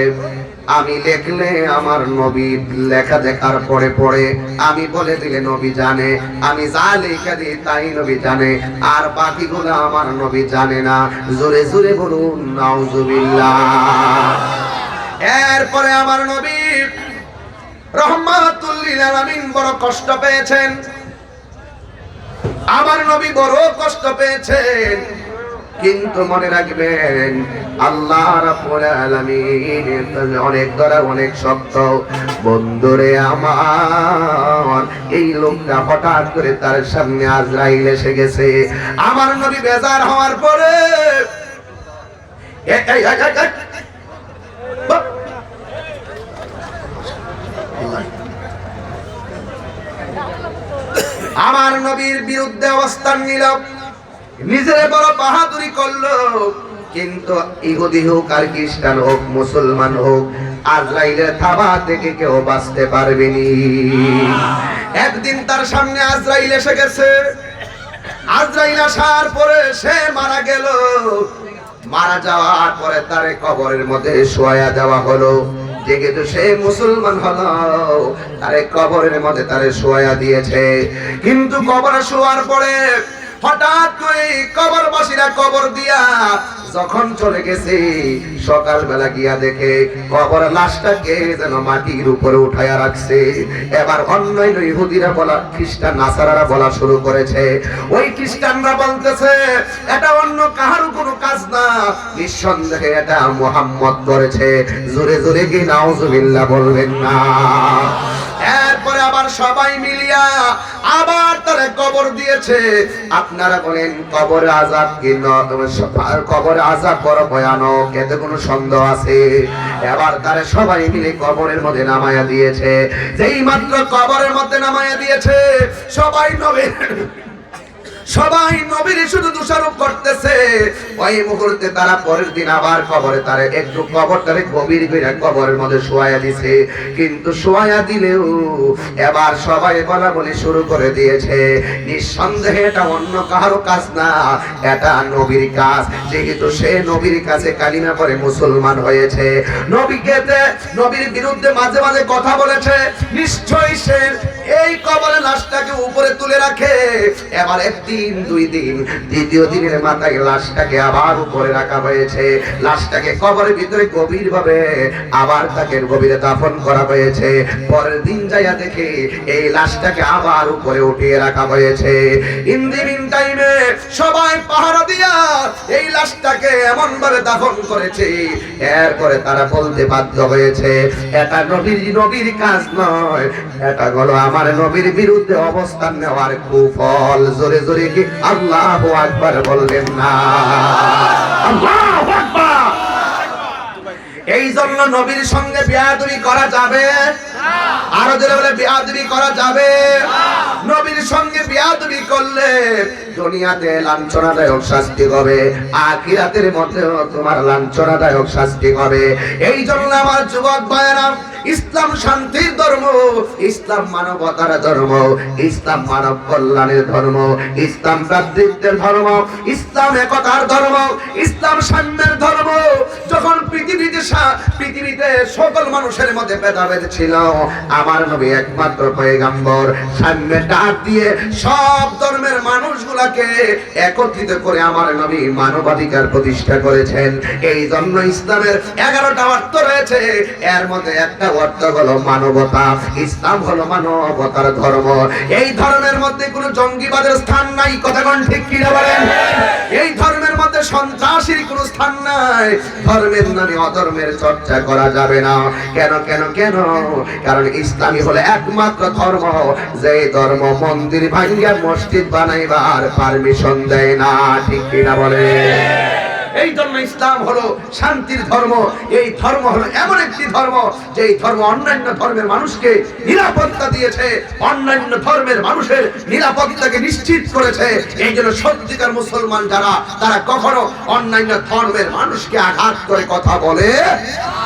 আমি লেখলে আমার নবী লেখা দেখার পরে পরে আমি বলে দিলে নবী জানে, আমি যা লেখা দিই তাই নবী জানে, আর বাকিগুলো আমার নবী জানে না। জোরে জোরে বলুন নাউজুবিল্লাহ। এরপরে আমার নবী রাহমাতুল লিল আলামিন বড় কষ্ট পেয়েছেন। আমার নবী বড় কষ্ট পেয়েছেন। কিন্তু মনে রাখবেন, আল্লাহ রাব্বুল আলামিন অনেক দরা অনেক শক্ত। বন্ধুরে আমার, এই লোকটা হঠাৎ করে তার সামনে আজরাইল এসে গেছে। আমার নবী বেজার হওয়ার পরে আমার নবীর বিরুদ্ধে অবস্থান নিল, নিজের বড় বাহাদুরি করলো। কিন্তু ইহুদি হোক আর খ্রিস্টান হোক মুসলমান হোক, আজরাইলের থাবা থেকে কেউ বাঁচতে পারবেনি। একদিন তার সামনে আজরাইল এসে গেছে। আজরাইল আসার পরে সে মারা গেল। মারা যাওয়ার পরে তারে কবরের মধ্যে শোয়া দেওয়া হলো। যেহেতু সে মুসলমান হলো, তারে কবরের মধ্যে তারে শোয়া দিয়েছে। কিন্তু কবরে শোয়ার পরে হঠাৎ করে কবরবাসীরা কবর দিয়া যখন চলে গেছে, সকালবেলা গিয়া দেখে কবর লাশটাকে যেন মাটির উপরে উঠায়া রাখছে। এবার অন্যান্য ইহুদিরা বলা, খ্রিস্টান নাসারারা বলা শুরু করেছে। ওই খ্রিস্টানরা বলতেছে, এটা অন্য কাহারও কোনো কাজ না, নিঃসন্দেহে এটা মুহাম্মদ করেছে। জোরে জোরে কি নাউজুবিল্লাহ বলবেন না? এরপরে আবার সবাই মিলিয়া আবার তারা কবর দিয়েছে। আপনারা বলেন কবর আযাব কি না? কবর আযাব বড় ভয়ানক, এতে কোনো সন্দেহ আছে? এবার তারা সবাই মিলে কবরের মধ্যে নামায়া দিয়েছে। যেই মাত্র কবরের মধ্যে নামায়া দিয়েছে, সবাই নবীর শুধু দোষারোপ করতেছে। ওই মুহূর্তে তারা পরের দিন আবার কবরে তারে একটু কবরটারে গভীর করে কবরের মধ্যে শোয়া দিছে। কিন্তু শোয়া দিলেও এবার সবাই বলা বলি শুরু করে দিয়েছে, নিঃসন্দেহে এটা অন্য কারো কাজ না, এটা নবীর কাজ। যেহেতু সে নবীর কাছে কালিমা পড়ে মুসলমান হয়েছে, নবীর বিরুদ্ধে মাঝে মাঝে কথা বলেছে, নিশ্চয়ই সে এই কবরের লাশটাকে উপরে তুলে রাখে। এবার একদিন দুই দিন, তৃতীয় দিনের মাথায় লাশটাকে আবার উপরে রাখা হয়েছে। লাশটাকে কবরের ভিতরে গভীর ভাবে আবার তাকে গভীরে দাফন করা হয়েছে। পরের দিন যাইয়া দেখে এই লাশটাকে আবার উপরে উঠিয়ে রাখা হয়েছে। ইন দি মিন টাইমে সবাই পাহারা দিয়া এই লাশটাকে এমন ভাবে দাফন করেছে, এরপরে তারা বলতে বাধ্য হয়েছে, এটা নবীর কাজ নয়, এটা হলো আমার নবীর বিরুদ্ধে অবস্থান নেওয়ার কুফল। জোরে জোরে কি আল্লাহু আকবার বললেন না? আল্লাহু আকবার। এই জন্য নবীর সঙ্গে বেয়াদবি করা যাবে না। আরো জোরে বলে বেয়াদবি করা যাবে না। নবীর সঙ্গে বেয়াদবি করলে দুনিয়াতে লাঞ্ছনাদায়ক শাস্তি হবে, আখিরাতের মধ্যেও তোমার লাঞ্ছনাদায়ক শাস্তি হবে। এই জন্য আমার যুবক ভাইয়েরা, ইসলাম শান্তির ধর্ম, ইসলাম মানবতার ধর্ম, ইসলাম মানব কল্যাণের ধর্ম, ইসলাম ভ্রাতৃত্বের ধর্ম, ইসলাম একতার ধর্ম, ইসলাম সাম্যের ধর্ম। যখন পৃথিবীতে সকল মানুষের মধ্যে ভেদাভেদ ছিল, আমার নবী একমাত্র পয়গম্বর সাম্যের ডাক দিয়ে সব ধর্মের মানুষগুলাকে একত্রিত করে আমার নবী মানবাধিকার প্রতিষ্ঠা করেছেন। এই জন্য ইসলামের 11টা অর্থ রয়েছে, এর মধ্যে একটা অর্থ হলো মানবতা। ইসলাম হলো মানবতার ধর্ম। এই ধর্মের মধ্যে কোনো জঙ্গিবাদের স্থান নাই, কথা কোন ঠিক কি না বলেন? এই ধর্মের মধ্যে সন্ত্রাসীর কোনো স্থান নাই। ধর্মের নামে অধর্মের চর্চা করা যাবে না। কেন কেন কেন? কারণ ইসলামই হলো একমাত্র ধর্ম যে ধর্ম মন্দির ভাঙিয়া মসজিদ বানাইবার পারমিশন দেয় না, ঠিক কি না বলে? এই জন্য ইসলাম হলো শান্তির ধর্ম। এই ধর্ম হলো এমন একটি ধর্ম যে এই ধর্ম অন্যান্য ধর্মের মানুষকে নিরাপত্তা দিয়েছে, অন্যান্য ধর্মের মানুষের নিরাপত্তাকে নিশ্চিত করেছে। এই জন্য সত্যিকার মুসলমান যারা, তারা কখনো অন্যান্য ধর্মের মানুষকে আঘাত করে কথা বলে।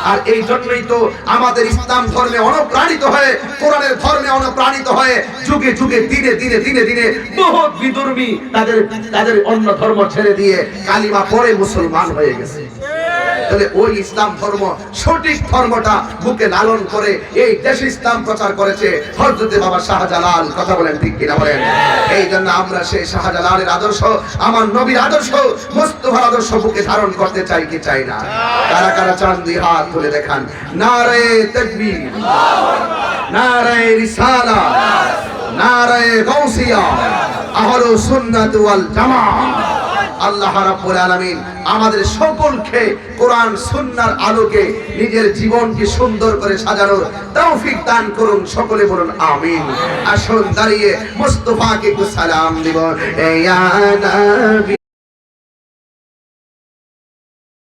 আর এই জন্যই তো আমাদের ইসলাম ধর্মে অনুপ্রাণিত হয়ে, কোরআনের ধর্মে অনুপ্রাণিত হয়ে যুগে যুগে দিনে দিনে দিনে দিনে বহুত বিধর্মী তাদের অন্য ধর্ম ছেড়ে দিয়ে কালিমা পড়ে মুসলমান হয়ে গেছে। তাহলে ওই ইসলাম ধর্ম, সঠিক ধর্মটা বুকে লালন করে এই দেশে ইসলাম প্রচার করেছে হযরত বাবা শাহজালাল, কথা বলেন ঠিক কিনা বলেন? এই জন্য আমরা সেই শাহজালালের আদর্শ, আমার নবীর আদর্শ, মুস্তাফার আদর্শ বুকে ধারণ করতে চাই কি চাই না? কারা কারা চান দুই হাত তুলে দেখান। নারে তাকবীর, নারে রিসালাত, নারে গাউসিয়া, আহলুস সুন্নাত ওয়াল জামাত। আল্লাহ রাব্বুল আলামিন আমাদের সকলকে কোরআন সুন্নাহর আলোকে নিজের জীবনকে সুন্দর করে সাজানোর তৌফিক দান করুন। সকলে বলুন আমিন। আসুন দাঁড়িয়ে মুস্তাফাকে একটু সালাম দিব। ইয়া নবী